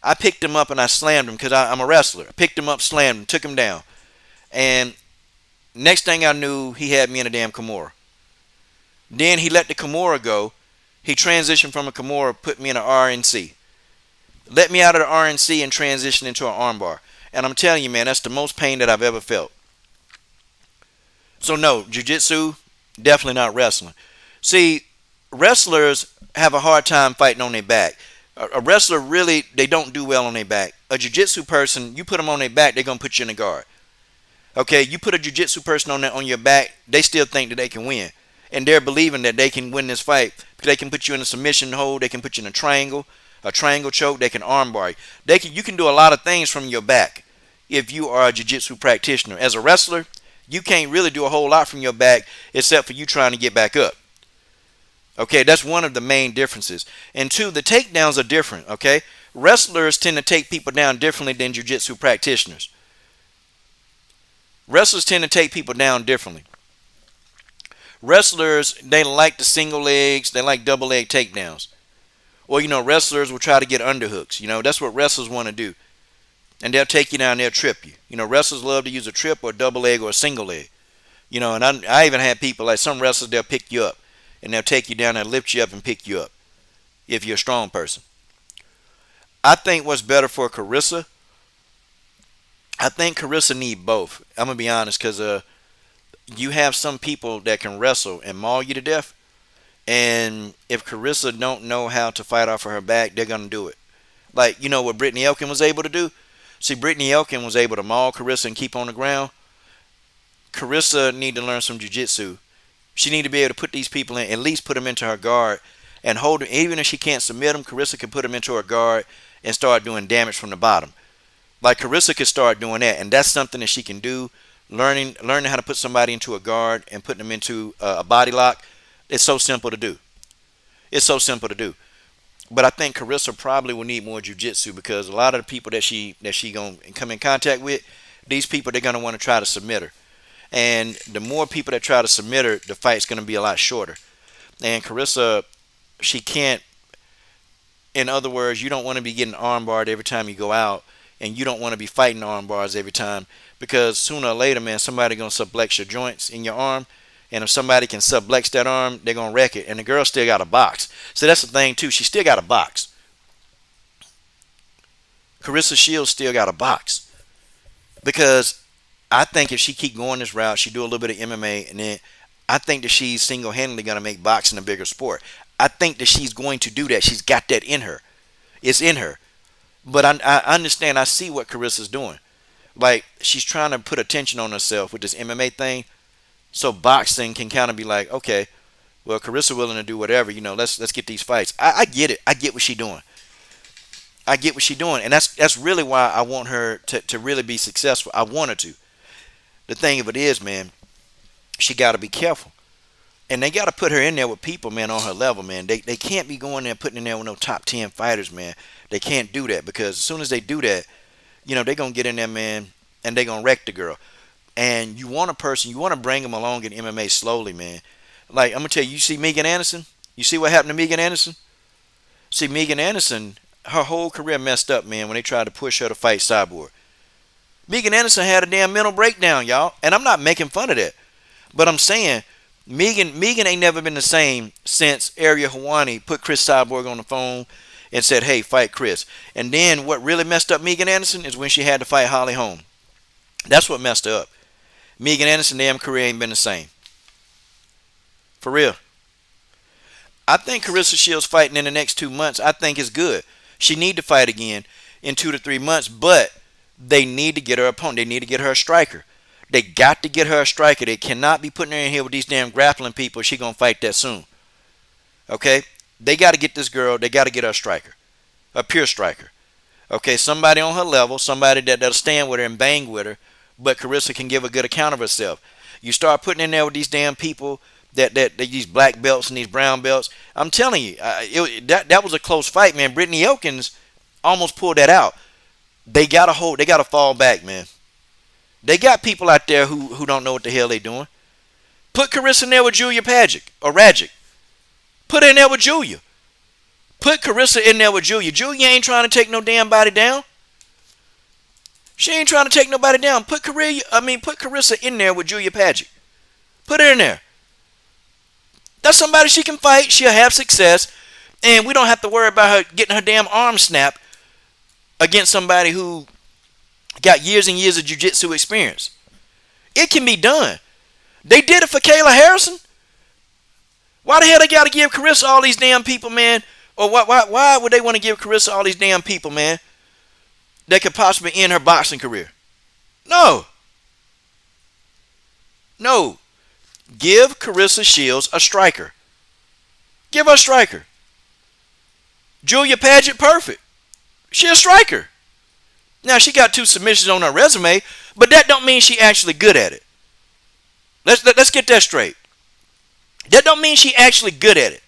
I picked him up and I slammed him because I'm a wrestler. I picked him up, slammed him, took him down. And next thing I knew, he had me in a damn Kimura. Then he let the Kimura go. He transitioned from a Kimura, put me in an RNC. Let me out of the RNC and transitioned into an armbar. And I'm telling you, man, that's the most pain that I've ever felt. So no, jiu-jitsu, definitely not wrestling. See, wrestlers have a hard time fighting on their back. A wrestler really, they don't do well on their back. A jiu-jitsu person, you put them on their back, they're going to put you in a guard. Okay, you put a jiu-jitsu person on your back, they still think that they can win. And they're believing that they can win this fight. They can put you in a submission hold, they can put you in a triangle choke, they can armbar you. You can do a lot of things from your back if you are a jiu-jitsu practitioner. As a wrestler, you can't really do a whole lot from your back except for you trying to get back up. Okay, that's one of the main differences. And two, the takedowns are different, okay? Wrestlers tend to take people down differently than jiu-jitsu practitioners. Wrestlers tend to take people down differently. Wrestlers, they like the single legs, they like double leg takedowns. Or, wrestlers will try to get underhooks. That's what wrestlers want to do. And they'll take you down, they'll trip you. Wrestlers love to use a trip or a double leg or a single leg. And I even had people, like some wrestlers, they'll pick you up. And they'll take you down and lift you up and pick you up if you're a strong person. I think what's better for Claressa, I think Claressa need both. I'm going to be honest because you have some people that can wrestle and maul you to death. And if Claressa don't know how to fight off of her back, they're going to do it. Like, what Brittany Elkin was able to do? See, Brittany Elkin was able to maul Claressa and keep on the ground. Claressa need to learn some jiu-jitsu. She need to be able to put these people in, at least put them into her guard and hold them. Even if she can't submit them, Claressa can put them into her guard and start doing damage from the bottom. Like Claressa could start doing that, and that's something that she can do. Learning how to put somebody into a guard and putting them into a body lock. It's so simple to do. It's so simple to do. But I think Claressa probably will need more jiu-jitsu because a lot of the people that she gonna come in contact with, these people, they're gonna want to try to submit her. And the more people that try to submit her, the fight's going to be a lot shorter. And Claressa, she can't, in other words, you don't want to be getting armbarred every time you go out. And you don't want to be fighting arm bars every time. Because sooner or later, man, somebody's going to sublex your joints in your arm. And if somebody can sublex that arm, they're going to wreck it. And the girl still got a box. So that's the thing, too. She still got a box. Claressa Shields still got a box. Because I think if she keep going this route, she do a little bit of MMA, and then I think that she's single-handedly going to make boxing a bigger sport. I think that she's going to do that. She's got that in her. It's in her. But I understand. I see what Claressa's doing. Like, she's trying to put attention on herself with this MMA thing. So boxing can kind of be like, okay, well, Claressa willing to do whatever. Let's get these fights. I get it. I get what she's doing. I get what she's doing. And that's really why I want her to really be successful. I want her to. The thing of it is, man, she got to be careful. And they got to put her in there with people, man, on her level, man. They can't be going there and putting in there with no top 10 fighters, man. They can't do that because as soon as they do that, they're going to get in there, man, and they're going to wreck the girl. And you want to bring them along in MMA slowly, man. Like, I'm going to tell you, you see Megan Anderson? You see what happened to Megan Anderson? See, Megan Anderson, her whole career messed up, man, when they tried to push her to fight Cyborg. Megan Anderson had a damn mental breakdown, y'all. And I'm not making fun of that. But I'm saying Megan ain't never been the same since Ariel Hawani put Chris Cyborg on the phone and said, "Hey, fight Chris." And then what really messed up Megan Anderson is when she had to fight Holly Holm. That's what messed her up. Megan Anderson damn career ain't been the same. For real. I think Claressa Shields fighting in the next 2 months, I think is good. She need to fight again in 2 to 3 months, but they need to get her opponent. They need to get her a striker. They got to get her a striker. They cannot be putting her in here with these damn grappling people. She gonna fight that soon. Okay? They got to get this girl. They got to get her a striker, a pure striker. Okay, somebody on her level, somebody that'll stand with her and bang with her, but Claressa can give a good account of herself. You start putting in there with these damn people that these black belts and these brown belts. I'm telling you, that was a close fight, man. Brittany Elkins almost pulled that out. They got to hold. They got to fall back, man. They got people out there who don't know what the hell they doing. Put Claressa in there with Julia Pagic or Ragic. Put her in there with Julia. Put Claressa in there with Julia. Julia ain't trying to take no damn body down. She ain't trying to take nobody down. Put Claressa in there with Julia Pagic. Put her in there. That's somebody she can fight. She'll have success. And we don't have to worry about her getting her damn arm snapped against somebody who got years and years of jiu-jitsu experience. It can be done. They did it for Kayla Harrison. Why the hell they got to give Claressa all these damn people, man? Or why would they want to give Claressa all these damn people, man, that could possibly end her boxing career? No. No. Give Claressa Shields a striker. Give her a striker. Julia Pagic, perfect. She a striker. Now, she got 2 submissions on her resume, but that don't mean she actually good at it. Let's get that straight. That don't mean she actually good at it.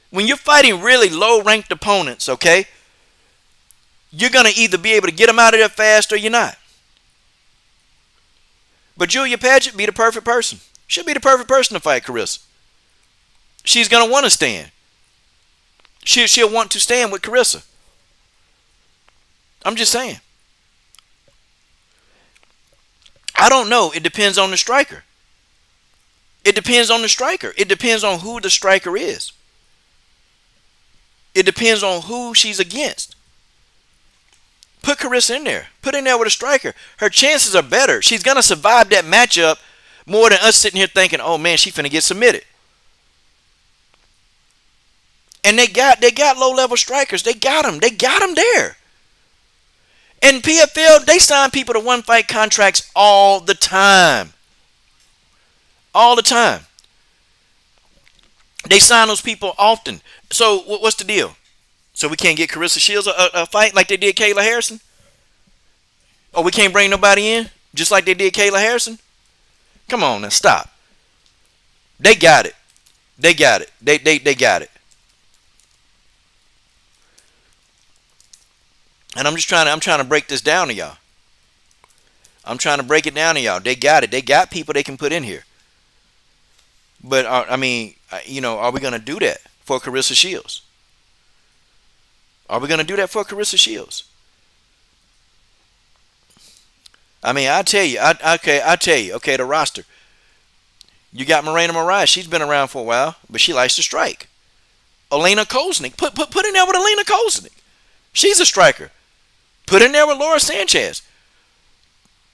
When you're fighting really low-ranked opponents, okay, you're going to either be able to get them out of there fast or you're not. But Julia Pagic be the perfect person. She'll be the perfect person to fight Claressa. She's going to want to stand. She'll want to stand with Claressa. I'm just saying. I don't know. It depends on the striker. It depends on the striker. It depends on who the striker is. It depends on who she's against. Put Claressa in there. Put in there with a striker. Her chances are better. She's going to survive that matchup more than us sitting here thinking, oh man, she's finna get submitted. And they got low-level strikers. They got them. They got them there. And PFL, they sign people to one-fight contracts all the time. All the time. They sign those people often. So what's the deal? So we can't get Claressa Shields a fight like they did Kayla Harrison? Or we can't bring nobody in just like they did Kayla Harrison? Come on now, stop. They got it. They got it. They got it. And I'm trying to break this down to y'all. I'm trying to break it down to y'all. They got it. They got people they can put in here. But are we going to do that for Claressa Shields? Are we going to do that for Claressa Shields? I mean, I tell you, okay, the roster. You got Morena Moraes. She's been around for a while, but she likes to strike. Elena Koznick. Put in there with Elena Koznick. She's a striker. Put in there with Laura Sanchez.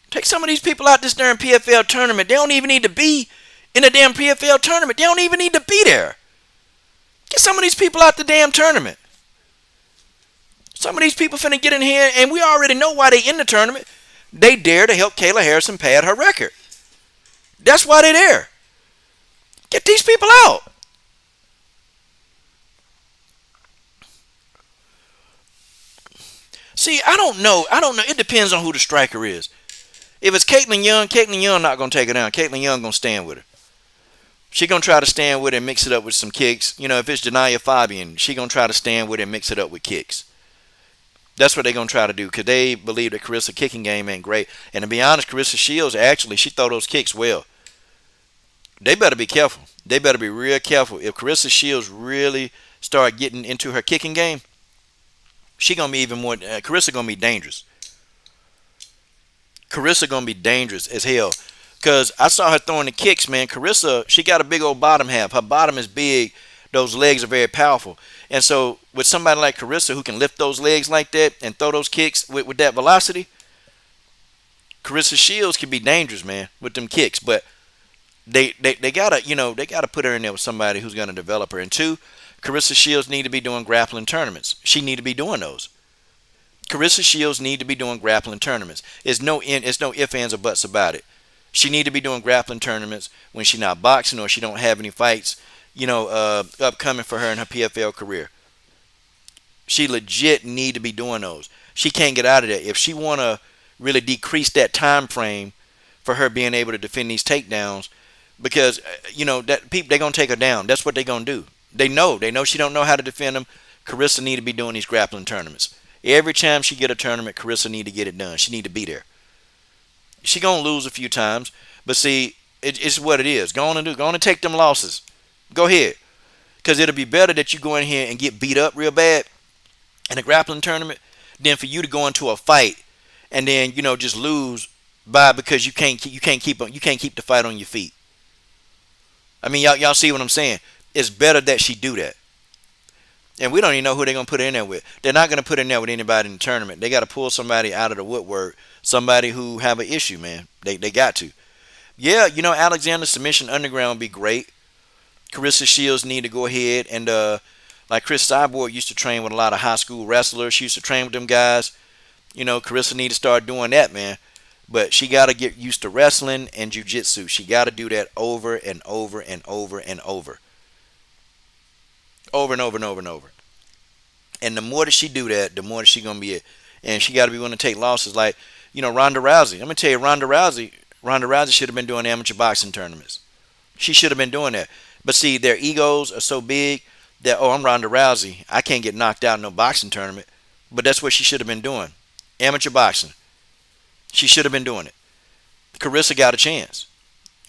Take some of these people out this darn PFL tournament. They don't even need to be in the damn PFL tournament. They don't even need to be there. Get some of these people out the damn tournament. Some of these people finna get in here, and we already know why they in the tournament. They dare to help Kayla Harrison pad her record. That's why they're there. Get these people out. See, I don't know. It depends on who the striker is. If it's Caitlin Young not going to take her down. Caitlin Young going to stand with her. She going to try to stand with her and mix it up with some kicks. You know, if it's Janaya Fabian, she going to try to stand with her and mix it up with kicks. That's what they're going to try to do because they believe that Claressa's kicking game ain't great. And to be honest, Claressa Shields, actually, she throw those kicks well. They better be careful. They better be real careful. If Claressa Shields really start getting into her kicking game, she going to be even more, Claressa going to be dangerous. Claressa going to be dangerous as hell Cause I saw her throwing the kicks, man. Claressa, she got a big old bottom half. Her bottom is big. Those legs are very powerful. And so with somebody like Claressa who can lift those legs like that and throw those kicks with that velocity, Claressa Shields can be dangerous, man, with them kicks. But they gotta, they gotta put her in there with somebody who's gonna develop her. And two, Claressa Shields need to be doing grappling tournaments. She need to be doing those. Claressa Shields need to be doing grappling tournaments. It's no ifs, ands, or buts about it. She need to be doing grappling tournaments when she's not boxing or she don't have any fights, upcoming for her in her PFL career. She legit need to be doing those. She can't get out of that. If she want to really decrease that time frame for her being able to defend these takedowns, because that people they're gonna take her down. That's what they're gonna do. They know she don't know how to defend them. Claressa need to be doing these grappling tournaments. Every time she get a tournament, Claressa need to get it done. She need to be there. She gonna lose a few times, but see, it's what it is. Go on and do. Go on and take them losses. Go ahead, because it'll be better that you go in here and get beat up real bad in a grappling tournament than for you to go into a fight and then just lose by because you can't keep the fight on your feet. I mean, y'all see what I'm saying? It's better that she do that. And we don't even know who they're going to put in there with. They're not going to put in there with anybody in the tournament. They got to pull somebody out of the woodwork, somebody who have an issue, man. They got to. Yeah, Alexander Submission Underground would be great. Claressa Shields need to go ahead and, like Chris Cyborg used to train with a lot of high school wrestlers. She used to train with them guys. Claressa need to start doing that, man. But she got to get used to wrestling and jiu-jitsu. She got to do that over and over and over and over. Over and over and over and over. And the more that she do that, the more that she going to be it. And she got to be willing to take losses. Like, Ronda Rousey. I'm going to tell you, Ronda Rousey should have been doing amateur boxing tournaments. She should have been doing that. But see, their egos are so big that, oh, I'm Ronda Rousey. I can't get knocked out in no boxing tournament. But that's what she should have been doing. Amateur boxing. She should have been doing it. Claressa got a chance.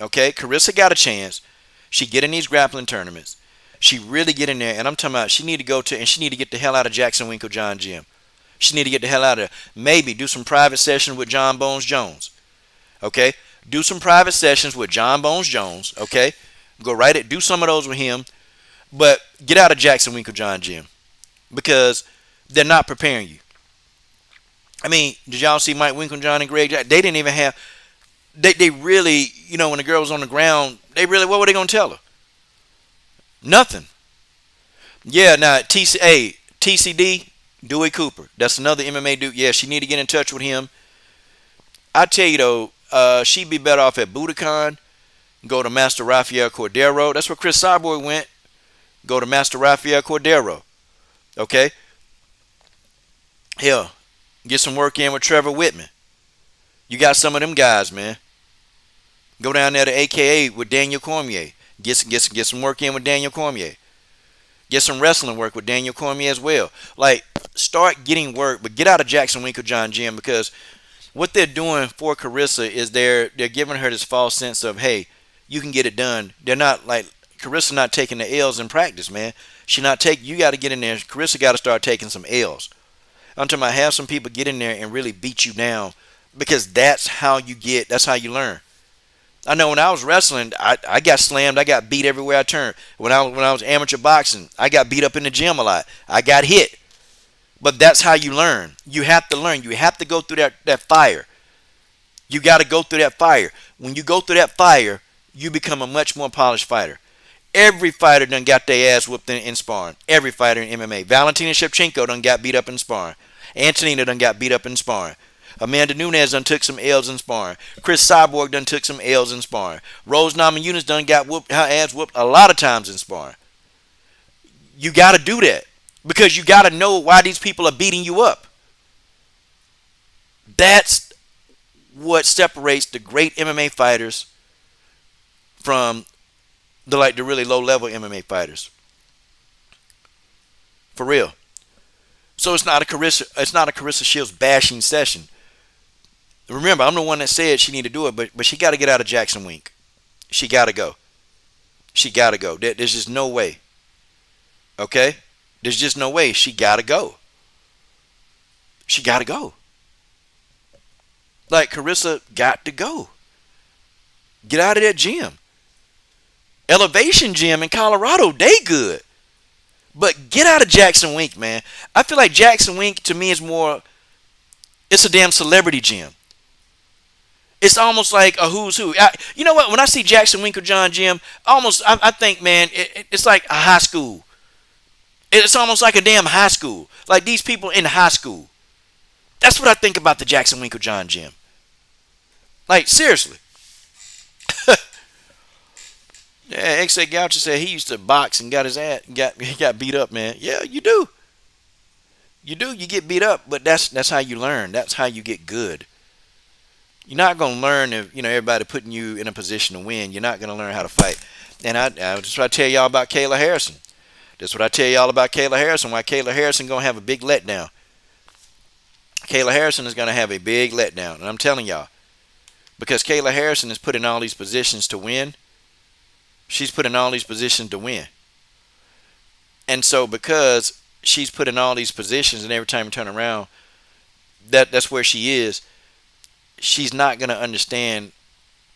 Okay? Claressa got a chance. She get in these grappling tournaments. She really get in there, and I'm talking about she need to go to, and she need to get the hell out of Jackson Winklejohn Gym. She need to get the hell out of there. Maybe do some private sessions with John Bones Jones. Okay? Do some private sessions with John Bones Jones. Okay? Go right it. Do some of those with him. But get out of Jackson Winklejohn Gym. Because they're not preparing you. I mean, did y'all see Mike Winklejohn and Greg Jackson? They didn't even have, they really, when the girl was on the ground, what were they going to tell her? Nothing. Yeah, now TCD, Dewey Cooper. That's another MMA dude. Yeah, she need to get in touch with him. I tell you though, she'd be better off at Budokan. Go to Master Rafael Cordero. That's where Chris Cyborg went. Go to Master Rafael Cordero. Okay? Hell, get some work in with Trevor Whitman. You got some of them guys, man. Go down there to AKA with Daniel Cormier. Get some work in with Daniel Cormier. Get some wrestling work with Daniel Cormier as well. Like, start getting work, but get out of Jackson Winklejohn Gym, because what they're doing for Claressa is they're giving her this false sense of, hey, you can get it done. They're not like, Claressa not taking the L's in practice, man. You got to get in there. Claressa got to start taking some L's. I'm talking about have some people get in there and really beat you down, because that's how you learn. I know when I was wrestling, I got slammed. I got beat everywhere I turned. When I was amateur boxing, I got beat up in the gym a lot. I got hit. But that's how you learn. You have to learn. You have to go through that fire. You got to go through that fire. When you go through that fire, you become a much more polished fighter. Every fighter done got their ass whooped in sparring. Every fighter in MMA. Valentina Shevchenko done got beat up in sparring. Antonina done got beat up in sparring. Amanda Nunes done took some L's in sparring. Chris Cyborg done took some L's in sparring. Rose Namajunas done got her ass whooped a lot of times in sparring. You got to do that, because you got to know why these people are beating you up. That's what separates the great MMA fighters from the really low level MMA fighters. For real. So it's not a Claressa Shields bashing session. Remember, I'm the one that said she need to do it, but she got to get out of Jackson Wink. She got to go. She got to go. There's just no way. Okay? There's just no way. She got to go. She got to go. Like, Claressa got to go. Get out of that gym. Elevation Gym in Colorado, they good. But get out of Jackson Wink, man. I feel like Jackson Wink to me is more, it's a damn celebrity gym. It's almost like a who's who. You know what? When I see Jackson Winklejohn Gym, I think, man, it's like a high school. It's almost like a damn high school. Like these people in high school. That's what I think about the Jackson Winklejohn Gym. Like, seriously. Yeah, X.A. Goucher said he used to box and got his ass, he got beat up, man. Yeah, you do. You do. You get beat up, but that's how you learn. That's how you get good. You're not gonna learn if everybody putting you in a position to win. You're not gonna learn how to fight. And I just want to tell y'all about Kayla Harrison. That's what I tell y'all about Kayla Harrison. Why Kayla Harrison gonna have a big letdown. Kayla Harrison is gonna have a big letdown, and I'm telling y'all, because Kayla Harrison is put in all these positions to win. She's put in all these positions to win. And so because she's put in all these positions, and every time you turn around, that's where she is. She's not going to understand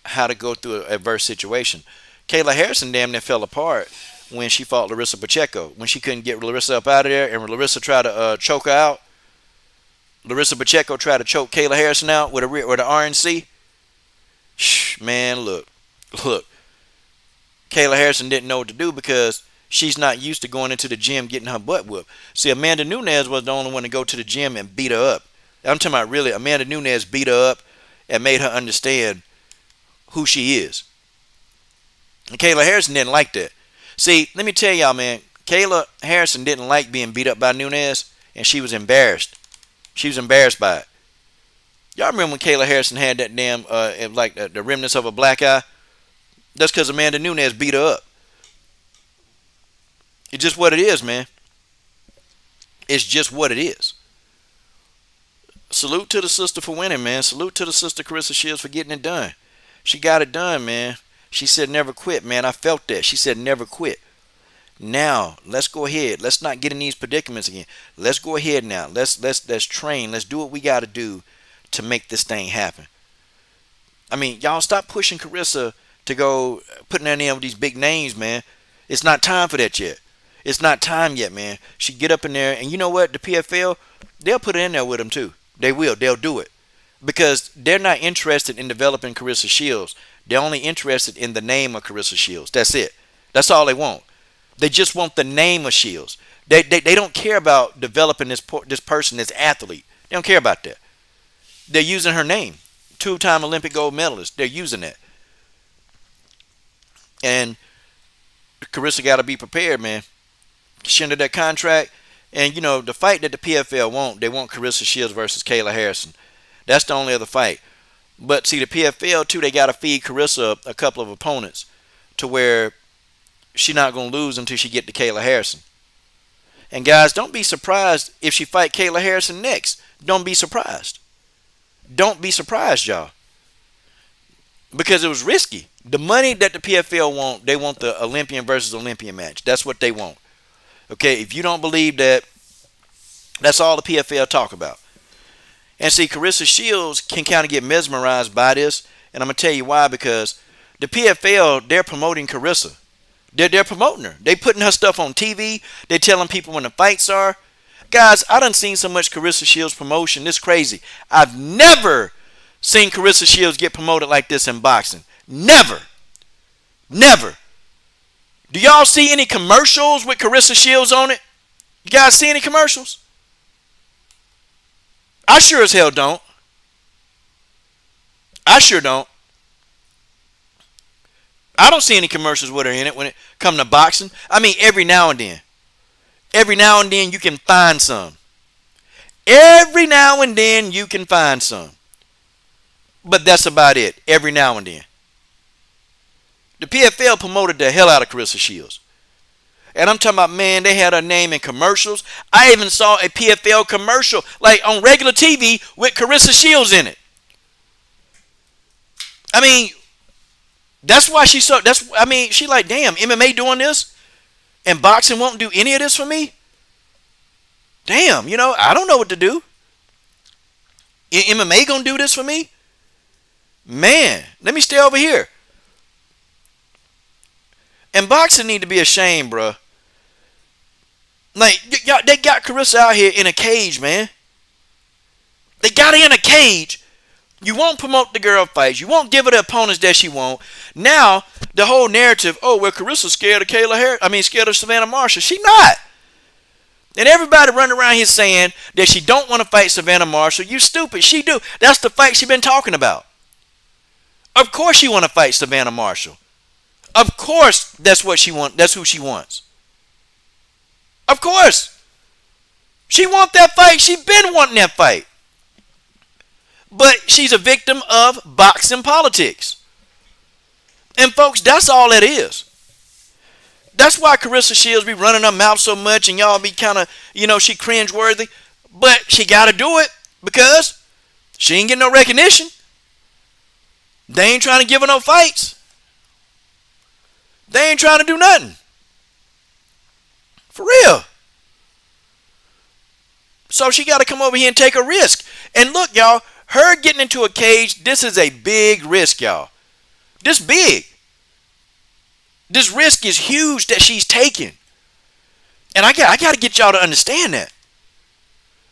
how to go through an adverse situation. Kayla Harrison damn near fell apart when she fought Larissa Pacheco. When she couldn't get Larissa up out of there, and Larissa tried to choke her out. Larissa Pacheco tried to choke Kayla Harrison out with an RNC. Man, look. Kayla Harrison didn't know what to do because she's not used to going into the gym getting her butt whooped. See, Amanda Nunes was the only one to go to the gym and beat her up. I'm talking about really, Amanda Nunes beat her up and made her understand who she is. And Kayla Harrison didn't like that. See, let me tell y'all, man, Kayla Harrison didn't like being beat up by Nunes, and she was embarrassed. She was embarrassed by it. Y'all remember when Kayla Harrison had that damn, the remnants of a black eye? That's because Amanda Nunes beat her up. It's just what it is, man. It's just what it is. Salute to the sister for winning, man. Salute to the sister Claressa Shields for getting it done. She got it done, man. She said never quit, man. I felt that. She said never quit. Now, let's go ahead. Let's not get in these predicaments again. Let's go ahead now. Let's train. Let's do what we got to do to make this thing happen. I mean, y'all stop pushing Claressa to go putting her in with these big names, man. It's not time for that yet. It's not time yet, man. She get up in there, and you know what? The PFL, they'll put her in there with them too. They will. They'll do it. Because they're not interested in developing Claressa Shields. They're only interested in the name of Claressa Shields. That's it. That's all they want. They just want the name of Shields. They don't care about developing this person, this athlete. They don't care about that. They're using her name. 2-time Olympic gold medalist. They're using that. And Claressa got to be prepared, man. She under that contract. And, the fight that the PFL want, they want Claressa Shields versus Kayla Harrison. That's the only other fight. But, see, the PFL, too, they got to feed Claressa a couple of opponents to where she's not going to lose until she get to Kayla Harrison. And, guys, don't be surprised if she fight Kayla Harrison next. Don't be surprised. Don't be surprised, y'all. Because it was risky. The money that the PFL want, they want the Olympian versus Olympian match. That's what they want. Okay, if you don't believe that, that's all the PFL talk about. And see, Claressa Shields can kind of get mesmerized by this. And I'm going to tell you why. Because the PFL, they're promoting Claressa. They're promoting her. They putting her stuff on TV. They're telling people when the fights are. Guys, I done seen so much Claressa Shields promotion. This crazy. I've never seen Claressa Shields get promoted like this in boxing. Never. Never. Do y'all see any commercials with Claressa Shields on it? You guys see any commercials? I sure as hell don't. I sure don't. I don't see any commercials with her in it when it comes to boxing. I mean, every now and then. Every now and then you can find some. Every now and then you can find some. But that's about it. Every now and then. The PFL promoted the hell out of Claressa Shields. And I'm talking about, man, they had her name in commercials. I even saw a PFL commercial, like on regular TV, with Claressa Shields in it. I mean, that's why she like, damn, MMA doing this? And boxing won't do any of this for me? Damn, I don't know what to do. MMA gonna do this for me? Man, let me stay over here. And boxing need to be ashamed, bruh. Like, y'all, they got Claressa out here in a cage, man. They got her in a cage. You won't promote the girl fights. You won't give her the opponents that she won't. Now, the whole narrative, oh, well, Claressa's scared of scared of Savannah Marshall. She not. And everybody running around here saying that she don't want to fight Savannah Marshall. You stupid. She do. That's the fight she been talking about. Of course she want to fight Savannah Marshall. Of course that's what she wants. That's who she wants. Of course. She want that fight. She been wanting that fight. But she's a victim of boxing politics. And folks, that's all it is. That's why Claressa Shields be running her mouth so much and y'all be kind of, she cringeworthy. But she got to do it because she ain't getting no recognition. They ain't trying to give her no fights. They ain't trying to do nothing. For real. So she got to come over here and take a risk. And look, y'all, her getting into a cage, this is a big risk, y'all. This big. This risk is huge that she's taking. And I got to get y'all to understand that.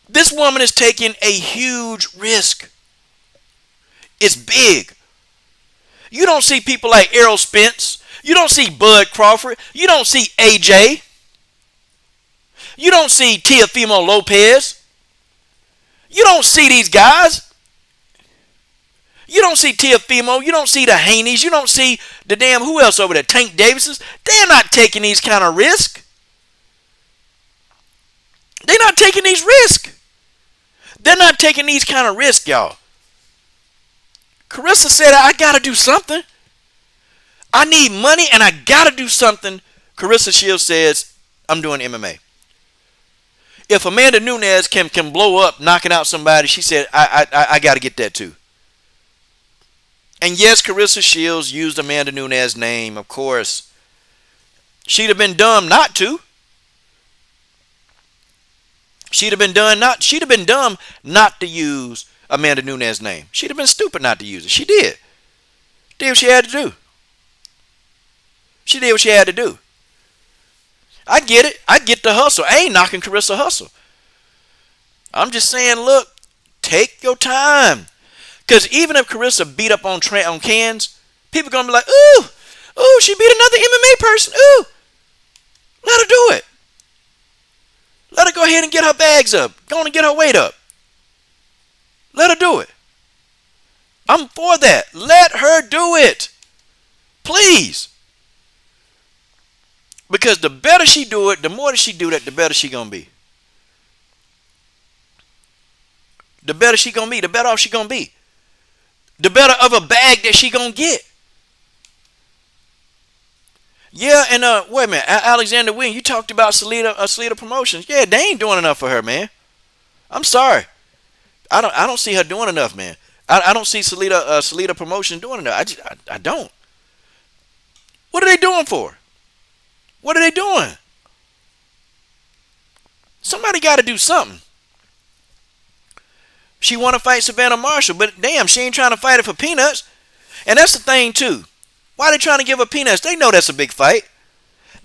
This woman is taking a huge risk. It's big. You don't see people like Errol Spence. You don't see Bud Crawford. You don't see AJ. You don't see Teofimo Lopez. You don't see these guys. You don't see Teofimo. You don't see the Haneys. You don't see the damn who else over there? Tank Davises. They're not taking these kind of risks. They're not taking these risks. They're not taking these kind of risks, y'all. Claressa said, I got to do something. I need money and I got to do something. Claressa Shields says, I'm doing MMA. If Amanda Nunes can blow up knocking out somebody, she said, I got to get that too. And yes, Claressa Shields used Amanda Nunes' name, of course. She'd have been dumb not to. She'd have been dumb not to use Amanda Nunes' name. She'd have been stupid not to use it. She did. Did what she had to do. She did what she had to do. I get it. I get the hustle. I ain't knocking Claressa hustle. I'm just saying, look, take your time. Because even if Claressa beat up on cans, people going to be like, ooh, she beat another MMA person. Ooh, let her do it. Let her go ahead and get her bags up. Go on and get her weight up. Let her do it. I'm for that. Let her do it. Please. Because the better she do it, the more that she do that, the better she going to be. The better she going to be, the better off she going to be. The better of a bag that she going to get. Yeah, and wait a minute, Alexander Wing, you talked about Salida Promotions. Yeah, they ain't doing enough for her, man. I'm sorry. I don't see her doing enough, man. I don't see Salida Promotions doing enough. I don't. What are they doing for? What are they doing? Somebody got to do something. She want to fight Savannah Marshall, but damn, she ain't trying to fight her for peanuts. And that's the thing, too. Why are they trying to give her peanuts? They know that's a big fight.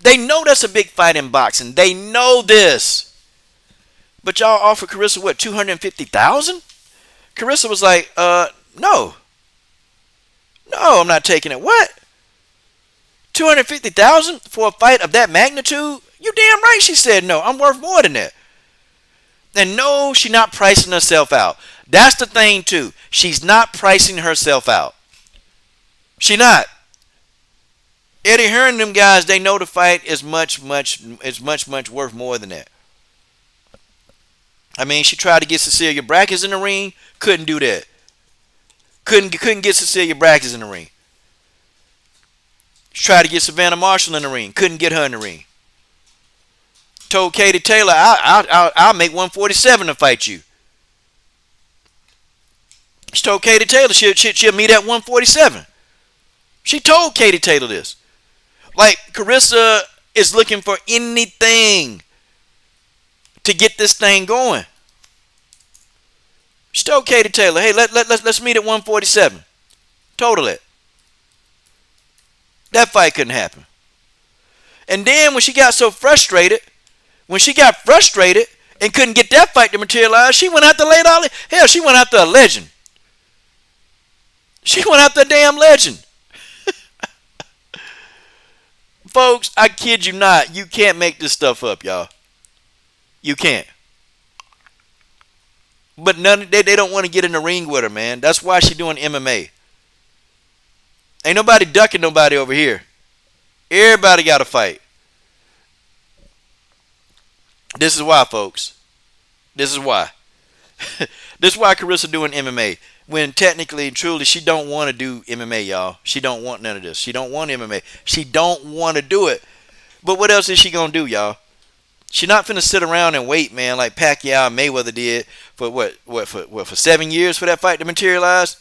They know that's a big fight in boxing. They know this. But y'all offered Claressa, what, $250,000? Claressa was like, no. No, I'm not taking it. What? $250,000 for a fight of that magnitude? You damn right she said no. I'm worth more than that. And no, she's not pricing herself out. That's the thing too. She's not pricing herself out. She not. Eddie Hearn and them guys, they know the fight is much worth more than that. I mean, she tried to get Cecilia Brackers in the ring, couldn't do that. Couldn't get Cecilia Brackers in the ring. She tried to get Savannah Marshall in the ring, couldn't get her in the ring. Told Katie Taylor, I'll make 147 to fight you. She told Katie Taylor she'll meet at 147. She told Katie Taylor this. Like, Claressa is looking for anything to get this thing going. She told Katie Taylor, hey, let's meet at 147. Total it. That fight couldn't happen. And then when she got frustrated and couldn't get that fight to materialize, she went after Late Ali. Hell, she went after a legend. She went after a damn legend. Folks, I kid you not. You can't make this stuff up, y'all. You can't. But they don't want to get in the ring with her, man. That's why she doing MMA. Ain't nobody ducking nobody over here. Everybody got to fight. This is why, folks. This is why. This is why Claressa doing MMA. When technically and truly she don't want to do MMA, y'all. She don't want none of this. She don't want MMA. She don't want to do it. But what else is she gonna do, y'all? She not finna sit around and wait, man, like Pacquiao and Mayweather did for 7 years for that fight to materialize.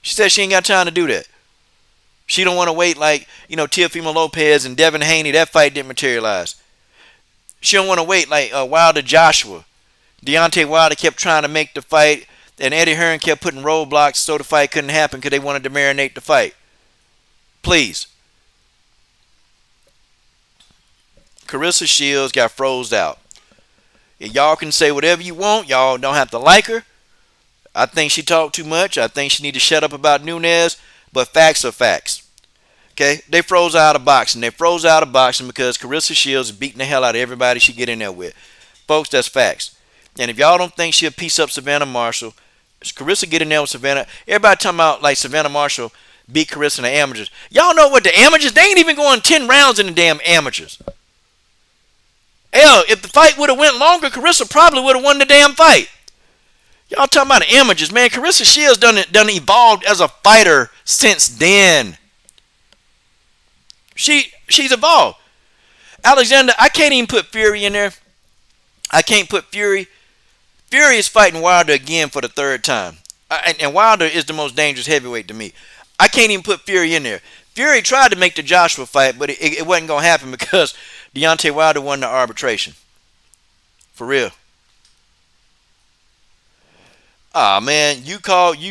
She said she ain't got time to do that. She don't want to wait like, Teofimo Lopez and Devin Haney. That fight didn't materialize. She don't want to wait like Wilder Joshua. Deontay Wilder kept trying to make the fight, and Eddie Hearn kept putting roadblocks so the fight couldn't happen because they wanted to marinate the fight. Please. Claressa Shields got froze out. And y'all can say whatever you want. Y'all don't have to like her. I think she talked too much. I think she need to shut up about Nunes. But facts are facts. Okay? They froze out of boxing. They froze out of boxing because Claressa Shields is beating the hell out of everybody she get in there with. Folks, that's facts. And if y'all don't think she'll piece up Savannah Marshall, Claressa get in there with Savannah. Everybody talking about like Savannah Marshall beat Claressa in the amateurs. Y'all know what the amateurs, they ain't even going 10 rounds in the damn amateurs. Hell, if the fight would have went longer, Claressa probably would have won the damn fight. Y'all talking about the amateurs, man. Claressa Shields done evolved as a fighter since then. She's evolved. Alexander, I can't even put Fury in there. I can't put Fury. Fury is fighting Wilder again for the third time. And Wilder is the most dangerous heavyweight to me. I can't even put Fury in there. Fury tried to make the Joshua fight, but it wasn't going to happen because Deontay Wilder won the arbitration. For real. Ah, man, you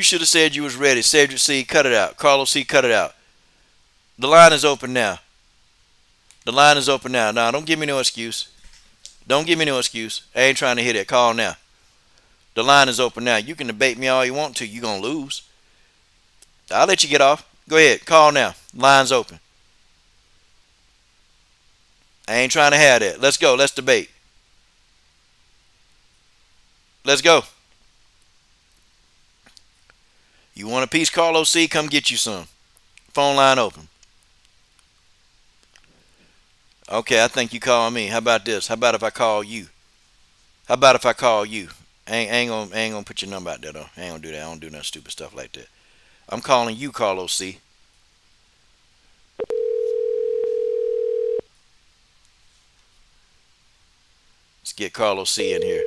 should have said you was ready. Cedric C, cut it out. Carlos C, cut it out. The line is open now. The line is open now. Nah, don't give me no excuse. Don't give me no excuse. I ain't trying to hit it. Call now. The line is open now. You can debate me all you want to. You going to lose. I'll let you get off. Go ahead. Call now. Line's open. I ain't trying to have that. Let's go. Let's debate. Let's go. You want a piece, Carlos C? Come get you some. Phone line open. Okay, I think you calling me. How about this? How about if I call you? How about if I call you? I ain't gonna put your number out there though. I ain't gonna do that. I don't do no stupid stuff like that. I'm calling you, Carlos C. Let's get Carlos C in here.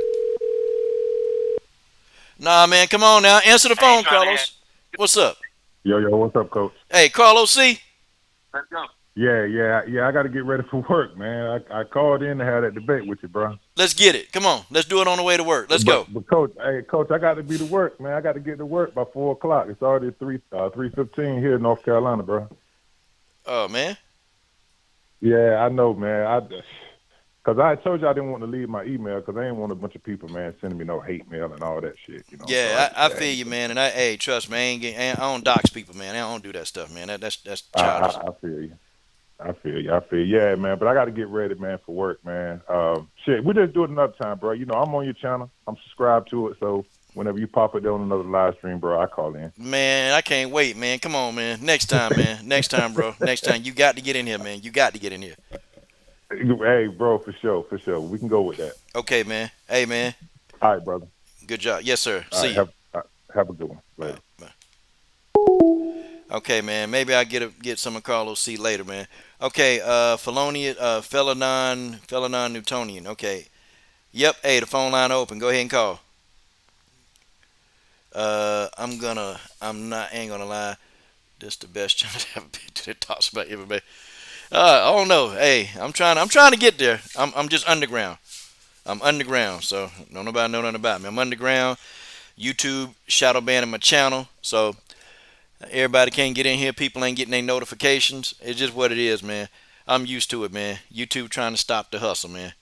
Nah, man, come on now. Answer the phone, Carlos. What's up?
Yo, what's up, Coach?
Hey, Carlos C.
Let's go. Yeah. I got to get ready for work, man. I called in to have that debate with you, bro.
Let's get it. Come on. Let's do it on the way to work. Let's go.
But Coach, I got to be to work, man. I got to get to work by 4 o'clock. It's already 3:15 here in North Carolina, bro.
Oh, man.
Yeah, I know, man. Because I told you I didn't want to leave my email because I didn't want a bunch of people, man, sending me no hate mail and all that shit.
Yeah, so I feel you, man. And trust me, I don't dox people, man. I don't do that stuff, man. That's childish.
I feel you. Yeah, man. But I got to get ready, man, for work, man. Shit, we just do it another time, bro. I'm on your channel. I'm subscribed to it. So whenever you pop it there on another live stream, bro, I call in.
Man, I can't wait, man. Come on, man. Next time, man. Next time, bro. Next time. You got to get in here, man. You got to get in here.
Hey, bro, for sure. We can go with that.
Okay, man. Hey, man.
All right, brother.
Good job. Yes, sir.
All
See
right,
you.
Have a good one. Later.
Okay, man. Maybe I'll get some of Carlos C later, man. Okay, Felanon Newtonian. Okay. Yep. Hey, the phone line open. Go ahead and call. I ain't gonna lie. This the best channel to ever been that talks about everybody. I don't know. Hey, I'm trying to get there. I'm just underground. I'm underground, so don't nobody know nothing about me. I'm underground. YouTube shadow banning my channel, so everybody can't get in here. People ain't getting their notifications. It's just what it is, man. I'm used to it, man. YouTube trying to stop the hustle, man.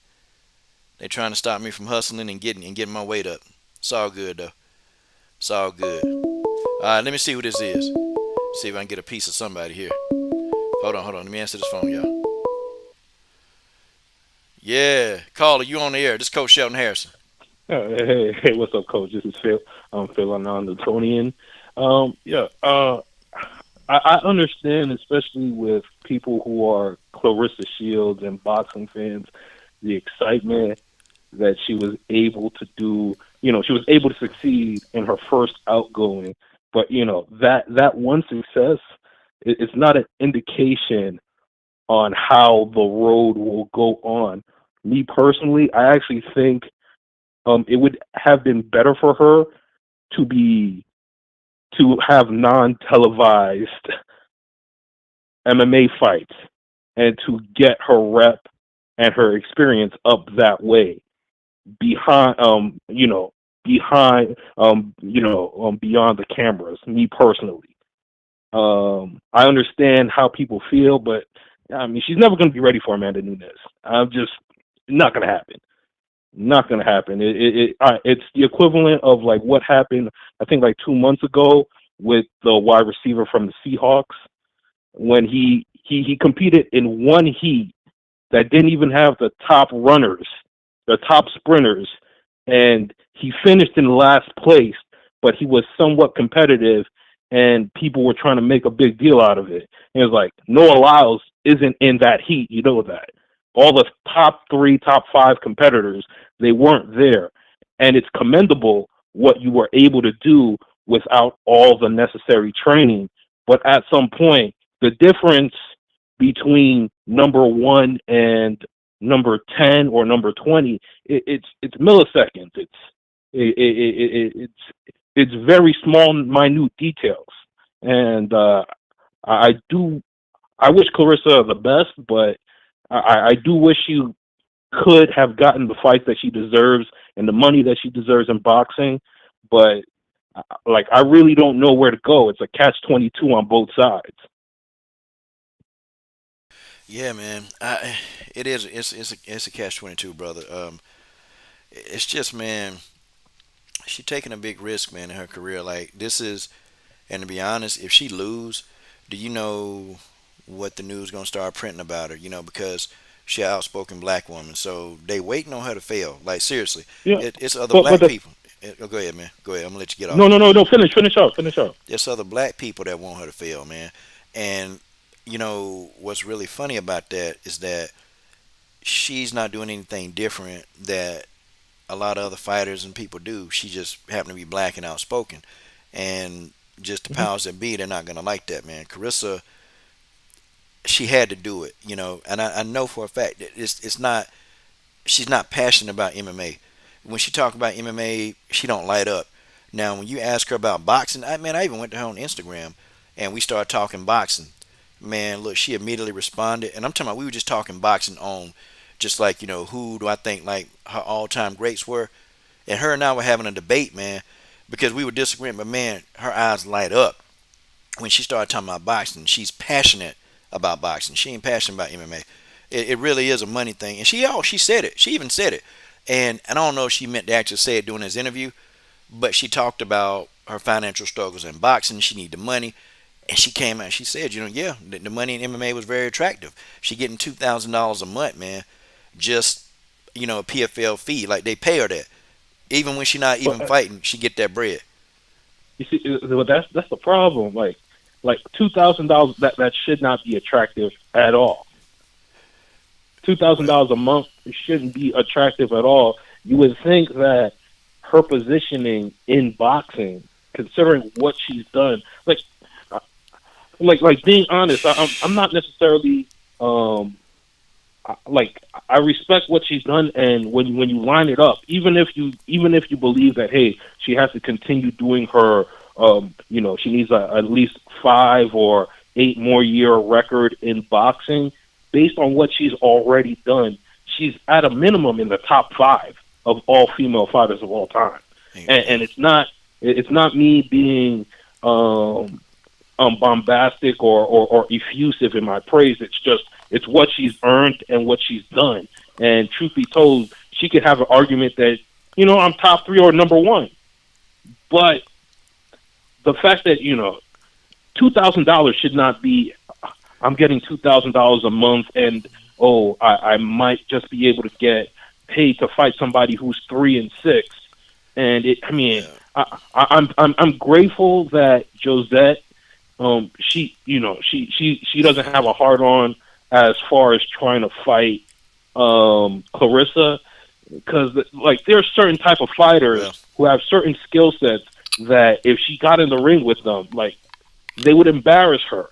They trying to stop me from hustling and getting my weight up. It's all good though. It's all good. All right, let me see who this is. See if I can get a piece of somebody here. Hold on. Let me answer this phone, y'all. Yeah, caller, you on the air. This is Coach Shelton Harrison.
Hey, what's up, Coach? This is Phil. I'm Phil. I'm on the Tonian. Yeah, I understand, especially with people who are Claressa Shields and boxing fans, the excitement that she was able to do. She was able to succeed in her first outgoing, but that one success, it's not an indication on how the road will go on. Me personally, I actually think it would have been better for her to be to have non-televised MMA fights and to get her rep and her experience up that way behind beyond the cameras. Me personally, I understand how people feel, but I mean, she's never going to be ready for Amanda Nunes. I'm just not going to happen. Not going to happen. It's the equivalent of like what happened, I think, like 2 months ago with the wide receiver from the Seahawks when he competed in one heat that didn't even have the top runners, the top sprinters, and he finished in last place, but he was somewhat competitive, and people were trying to make a big deal out of it. And it was like Noah Lyles isn't in that heat, you know that. All the top three, top five competitors, they weren't there. And it's commendable what you were able to do without all the necessary training. But at some point, the difference between number one and number 10 or number 20, it's milliseconds. It's it's very small, minute details. And I do I wish Claressa the best, but I do wish she could have gotten the fight that she deserves and the money that she deserves in boxing. But like, I really don't know where to go. It's a catch-22 on both sides.
Yeah, man. It is. It's a catch-22, brother. It's just, man. She taking a big risk, man, in her career. Like this is, and to be honest, if she lose, do you know what the news gonna start printing about her? Because she an outspoken black woman, so they waiting on her to fail. Like seriously,
Yeah,
it's other
but
black
the,
people. Oh, go ahead, man. Go ahead. I'm gonna let you get
no,
off.
no, no, no. Finish up.
There's other black people that want her to fail, man. And what's really funny about that is that she's not doing anything different that a lot of other fighters and people do. She just happened to be black and outspoken, and just the
Hmm.
powers that be, they're not gonna like that, man. Carissa, she had to do it, and I know for a fact that it's not. She's not passionate about MMA. When she talk about MMA, she don't light up. Now, when you ask her about boxing, I even went to her on Instagram, and we started talking boxing. Man, look, she immediately responded, and I'm talking about we were just talking boxing on, just like who do I think like her all-time greats were, and her and I were having a debate, man, because we were disagreeing, but man, her eyes light up when she started talking about boxing. She's passionate about boxing. She ain't passionate about MMA. It really is a money thing, and she said it. She even said it, and I don't know if she meant to actually say it during this interview, but she talked about her financial struggles in boxing. She needed the money, and she came out. And she said, yeah, the money in MMA was very attractive. She getting $2,000 a month, man, just a PFL fee. Like they pay her that, even when she not
But
even fighting, she get that bread.
you see, that's the problem. Like $2,000, that should not be attractive at all.
Well,
$2,000 a month shouldn't be attractive at all. You would think that her positioning in boxing, considering what she's done, like being honest, I'm not necessarily um I respect what she's done, and when you line it up, even if you believe that, hey, she has to continue doing her, she needs at least 5 or 8 more year record in boxing. Based on what she's already done, she's at a minimum in the top 5 of all female fighters of all time. And it's not me being bombastic or effusive in my praise. It's just It's what she's earned and what she's done. And truth be told, she could have an argument that, I'm top three or number one. But the fact that, $2,000 should not be, I'm getting $2,000 a month, and I might just be able to get paid to fight somebody who's 3-6. And
Yeah.
I'm grateful that Josette, she doesn't have a hard on as far as trying to fight Claressa, because like there are certain type of
Well,
fighters who have certain skill sets that if she got in the ring with them, like they would embarrass her,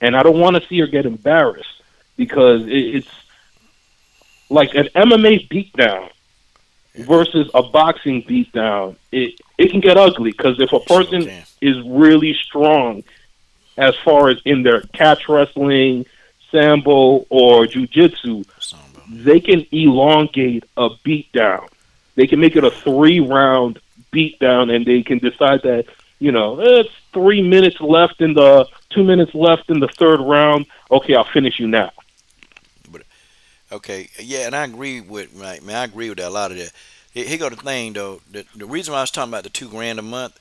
and I don't want to see her get embarrassed because it's like an MMA beatdown versus a boxing beatdown. It can get ugly because if a
it sure
person
can.
is really strong as far as in their catch wrestling, sambo, or jujitsu,
Samba.
they can elongate a beatdown. They can make it a 3-round beatdown, and they can decide that it's 3 minutes left in the 2 minutes left in the third round. Okay, I'll finish you now.
But okay, yeah, and I agree with right, man. I agree with that, a lot of that. Here go the thing though. The reason why I was talking about the 2 grand a month,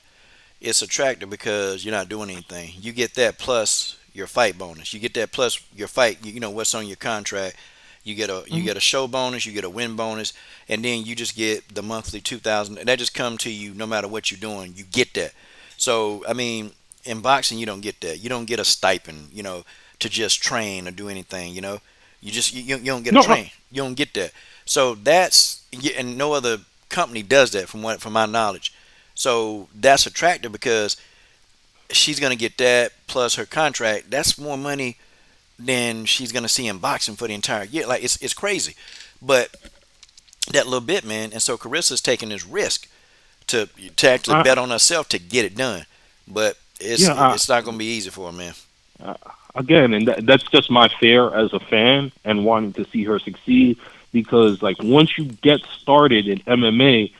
it's attractive because you're not doing anything. You get that plus your fight bonus. You get that plus your fight. You know what's on your contract. You
Mhm.
get a show bonus. You get a win bonus, and then you just get the monthly 2,000. And that just come to you no matter what you're doing. You get that. So I mean, in boxing, you don't get that. You don't get a stipend. To just train or do anything. You don't get a
No, no.
train. You don't get that. So that's and no other company does that from my knowledge. So that's attractive because she's gonna get that plus her contract. That's more money than she's gonna see in boxing for the entire year. Like it's crazy, but that little bit, man. And so Carissa's taking this risk to actually
I,
bet on herself to get it done. But it's
yeah,
it's not gonna be easy for her, man.
uh, again, and that's just my fear as a fan and wanting to see her succeed. Because like once you get started in MMA,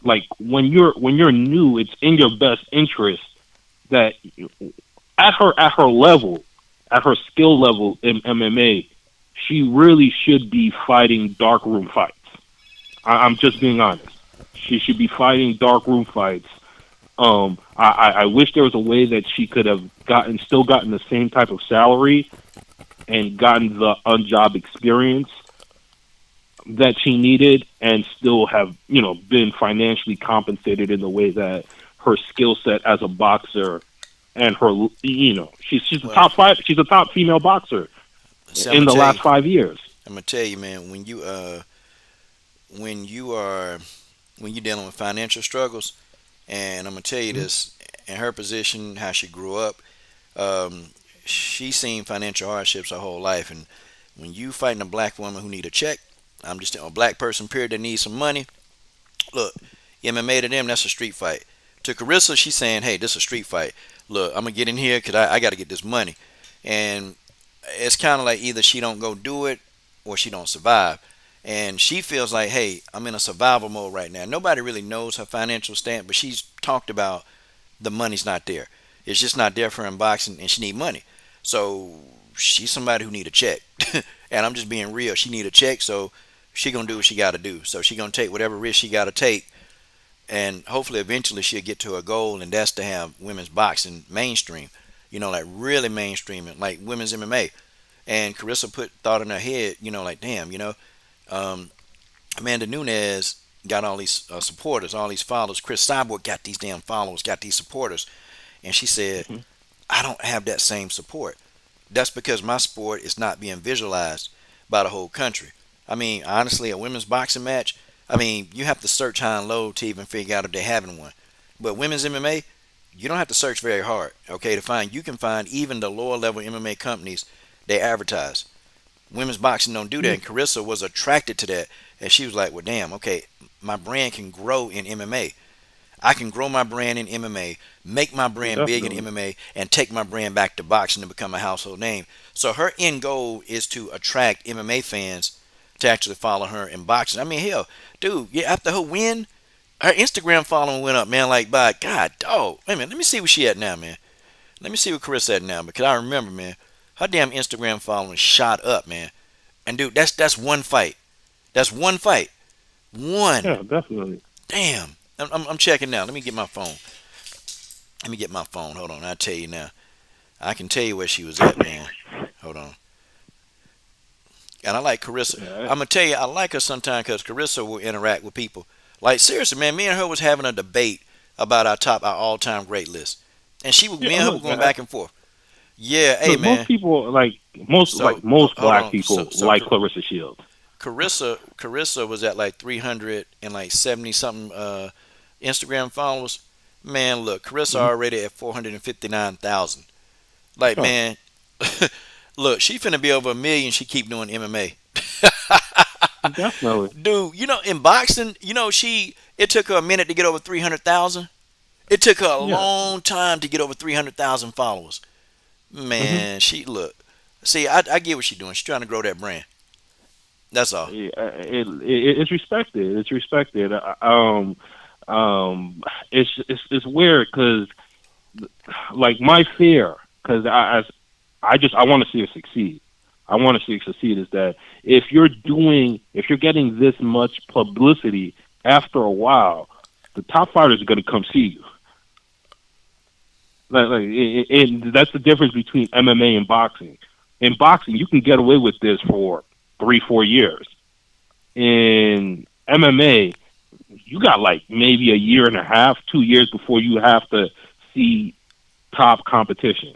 like when you're new, it's in your best interest that at her level, at her skill level in MMA, she really should be fighting darkroom fights. I'm just being honest. She should be fighting darkroom fights. I wish there was a way that she could have gotten the same type of salary and gotten the on-job experience that she needed, and still have been financially compensated in the way that her skill set as a boxer and her she's a
Well,
top five she's a top female boxer
see,
in the last 5 years.
I'm gonna tell you, man. When you are when you're dealing with financial struggles, and I'm gonna tell you
Mhm.
this, in her position, how she grew up, um, she's seen financial hardships her whole life, and when you fighting a black woman who need a check, I'm just a black person period that needs some money. Look, MMA to them, that's a street fight. To Carissa, she's saying, hey, this is a street fight. Look, I'm gonna get in here because I got to get this money, and it's kind of like either she don't go do it or she don't survive. And she feels like, hey, I'm in a survival mode right now. Nobody really knows her financial stance, but she's talked about the money's not there. It's just not there for her in boxing, and she need money. So she's somebody who need a check, and I'm just being real. She need a check, so she gonna do what she got to do. So she gonna take whatever risk she got to take, and hopefully eventually she'll get to her goal, and that's to have women's boxing mainstream. Like really mainstreaming, like women's MMA. And Carissa put thought in her head, like damn, um, Amanda Nunes got all these supporters, all these followers. Chris Cyborg got these damn followers, got these supporters, and she said,
Mhm.
I don't have that same support. That's because my sport is not being visualized by the whole country. I mean, honestly, a women's boxing match, I mean, you have to search high and low to even figure out if they're having one. But women's MMA, you don't have to search very hard, okay, to find. You can find even the lower level MMA companies, they advertise. Women's boxing don't do that,
Yeah,
and Carissa was attracted to that, and she was like, well, damn, okay, my brand can grow in MMA. I can grow my brand in MMA, make my brand big in
definitely.
MMA, and take my brand back to boxing and become a household name. So her end goal is to attract MMA fans to actually follow her in boxing. I mean, hell, dude, yeah, after her win, her Instagram following went up, man. Like, by God, dog. Wait a minute, let me see where she at now, man. Let me see where Carissa at now, because I remember, man. Her damn Instagram following shot up, man. And dude, that's one fight. That's one fight. One.
Yeah, definitely.
Damn. I'm checking now. Let me get my phone. Let me get my phone. Hold on. I'll tell you now. I can tell you where she was at, man. Hold on. And I like Carissa.
Yeah,
I'm gonna tell you, I like her sometimes because Carissa will interact with people. Like seriously, man. Me and her was having a debate about our all-time great list, and
yeah.
me and her were
Look,
going back and forth. Yeah, hey
look, most
man.
people
So
most
hold
black
on.
people like Clarissa Shields.
Carissa was at like 300 and like 70 something Instagram followers. Man, look, Carissa
Hmm.
already at 459,000. Like
Huh,
man, look, she finna be over a million. She keep doing MMA.
definitely.
Dude, in boxing, it took her a minute to get over 300,000. It took her a
Yeah.
long time to get over 300,000 followers.
Hmm.
Man, she look. See, I get what she's doing. She's trying to grow that brand. That's all.
Yeah, it's respected. It's respected. Um, it's weird because like my fear, because I want to see her succeed. I want to see her succeed is that if you're getting this much publicity after a while, the top fighters are going to come see you. That's the difference between MMA and boxing. In boxing, you can get away with this for 3, 4 years. In MMA, you got like maybe a year and a half, 2 years before you have to see top competition.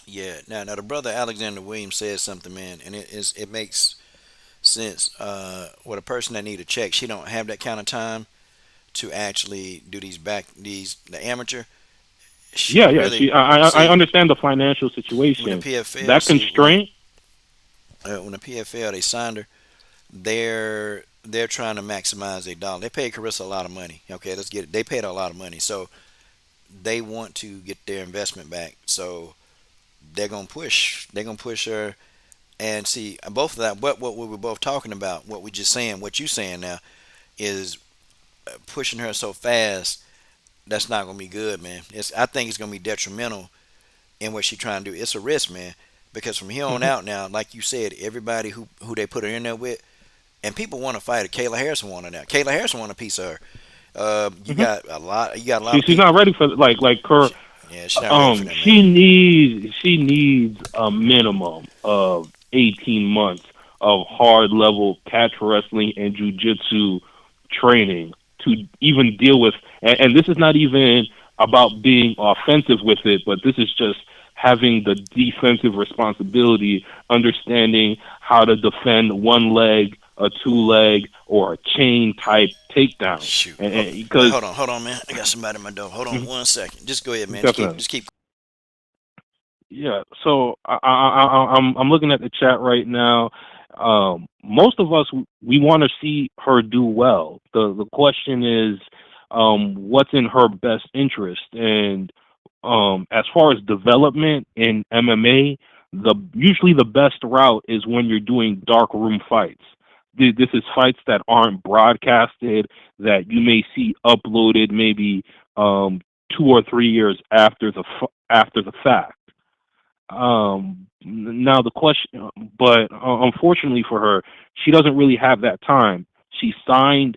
Yeah. Now the brother Alexander Williams said something, man, and it makes sense. With a person that need a check, she don't have that kind of time to actually do the amateur. She
Yeah, yeah.
really
I
see
understand the financial
when the
situation.
PFL
That
see
constraint,
when the PFL they signed her, they're trying to maximize their dollar. They paid Carissa a lot of money. Okay, let's get it. They paid her a lot of money, so they want to get their investment back. So they're gonna push. They're gonna push her and see both of that. What we were both talking about, what we just saying, what you saying now is pushing her so fast. That's not gonna be good, man. I think it's gonna be detrimental in what she's trying to do. It's a risk, man, because from here on
mhm.
out now, like you said, everybody who they put her in there with, and people want to fight her. Kayla Harrison want her now. Kayla Harrison want a piece of her. You
Mhm.
got a lot. You got a lot of
She's
people.
not ready for like her.
Yeah, she's not ready for that, man.
She needs a minimum of 18 months of hard level catch wrestling and jujitsu training to even deal with. And this is not even about being offensive with it, but this is just having the defensive responsibility, understanding how to defend one leg, a two leg, or a chain type takedown.
Shoot.
And
Wait,
because
hold on, man. I got somebody at my door. Hold on 1 second. Just go ahead, man.
definitely.
Just keep.
Yeah, so I'm looking at the chat right now. Most of us we want to see her do well. The question is, what's in her best interest? And as far as development in MMA, the usually the best route is when you're doing dark room fights. This is fights that aren't broadcasted that you may see uploaded maybe 2 or 3 years after after the fact. Now the question, but unfortunately for her, she doesn't really have that time. She signed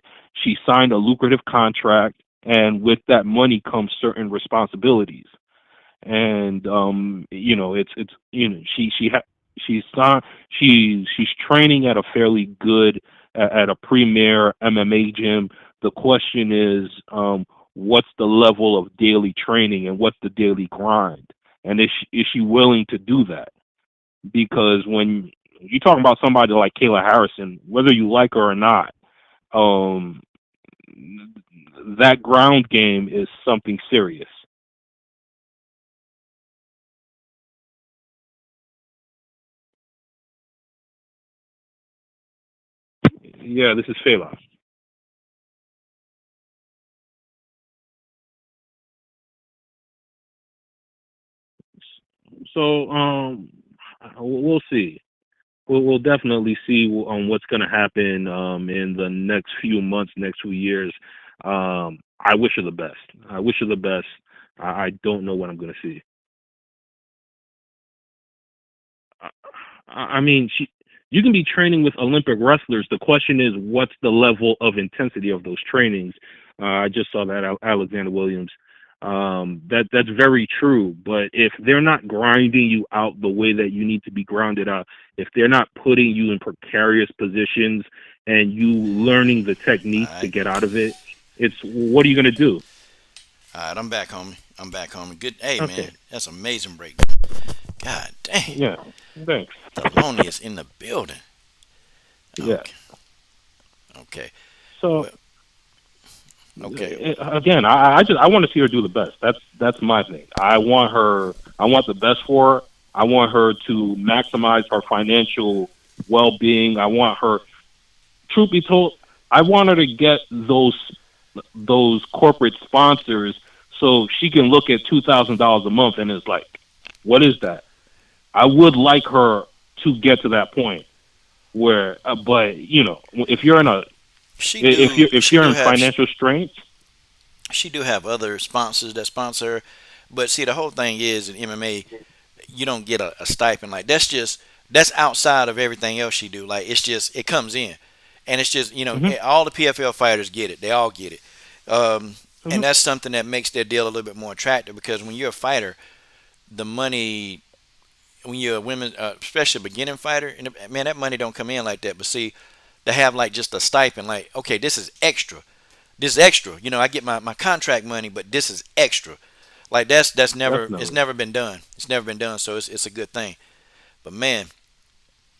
a lucrative contract, and with that money comes certain responsibilities. And it's she's signed, she's training at a fairly good at a premier MMA gym. The question is, what's the level of daily training and what's the daily grind? And is she willing to do that? Because when you're talking about somebody like Kayla Harrison, whether you like her or not, um, that ground game is something serious. Yeah, this is Fela. So we'll see. We'll definitely see what's going to happen in the next few months, next few years. I wish her the best. I wish her the best. I don't know what I'm going to see. I mean, you can be training with Olympic wrestlers. The question is, what's the level of intensity of those trainings? I just saw that Alexander Williams. That's very true. But if they're not grinding you out the way that you need to be grounded out, if they're not putting you in precarious positions and you learning the
All
techniques to
right.
get out of it, it's what are you gonna do?
All right, I'm back, homie. I'm back, homie. Good. Hey, man,
Okay,
that's amazing breakdown. God dang.
yeah, thanks.
Thelonious in the building.
Yeah.
Okay. Okay.
So
Well, okay.
again, I want to see her do the best. That's my thing. I want the best for her. I want her to maximize her financial well being. I want her, truth be told, I want her to get those corporate sponsors so she can look at $2,000 a month and it's like, what is that? I would like her to get to that point where, but if you're in a if
She
you're
do
in
have
financial strength.
she do have other sponsors that sponsor her, but see the whole thing is in MMA you don't get a stipend like that's outside of everything else she do. Like it's just it comes in, and it's just
Hmm.
all the PFL fighters get it. They all get it, and
Hmm.
that's something that makes their deal a little bit more attractive because when you're a fighter, the money when you're a women, especially a beginning fighter, and man, that money don't come in like that. But see, to have like just a stipend, like okay, this is extra. This is extra. I get my contract money, but this is extra. Like that's never it's
Definitely.
never been done. It's never been done. So it's a good thing. But man,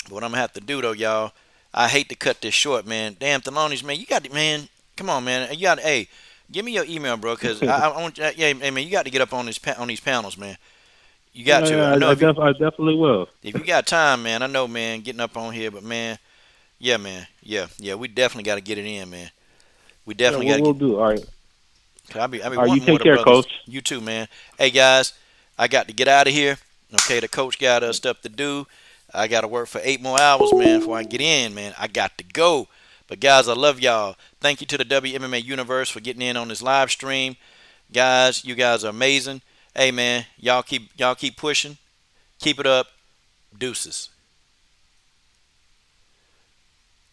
what I'm gonna have to do though, y'all, I hate to cut this short, man. Damn, Thelonious, man, you got to, man. Come on, man. You got, hey, give me your email, bro, because I want, yeah, hey, man, you got to get up on on these panels, man. You got
Yeah,
to.
yeah,
I know
I definitely will.
if you got time, man. I know, man, getting up on here, but man, yeah, man, yeah, we definitely got to get it in, man. We
Yeah,
definitely got to
we'll
get.
do. All right.
Cause I be
All right. You
wanting more of
take
the
care,
brothers.
coach.
You too, man. Hey guys, I got to get out of here. Okay, the coach got stuff to do. I got to work for 8 more hours, man, before I get in, man. I got to go. But guys, I love y'all. Thank you to the WMMA Universe for getting in on this live stream. Guys, you guys are amazing. Hey man, y'all keep pushing. Keep it up. Deuces.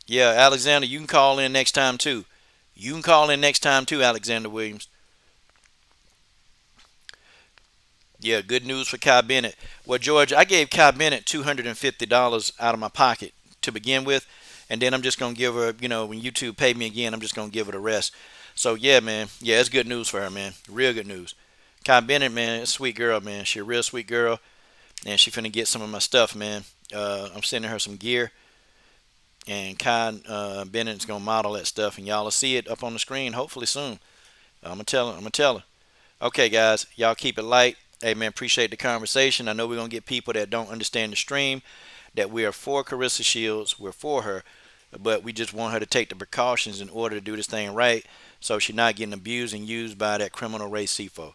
Yeah, Alexander, you can call in next time too. You can call in next time too, Alexander Williams. Yeah, good news for Kai Bennett. Well, George, I gave Kai Bennett $250 out of my pocket to begin with, and then I'm just gonna give her, when YouTube pay me again, I'm just gonna give her the rest. So yeah, man, yeah, it's good news for her, man. Real good news. Kai Bennett, man, is a sweet girl, man. She a real sweet girl, and she finna get some of my stuff, man. I'm sending her some gear, and Kai Bennett's gonna model that stuff, and y'all will see it up on the screen hopefully soon. I'm gonna tell her. I'm gonna tell her. Okay, guys, y'all keep it light. Hey, man, appreciate the conversation. I know we're going to get people that don't understand the stream, that we are for Carissa Shields. We're for her, but we just want her to take the precautions in order to do this thing right so she's not getting abused and used by that criminal Ray Sifo.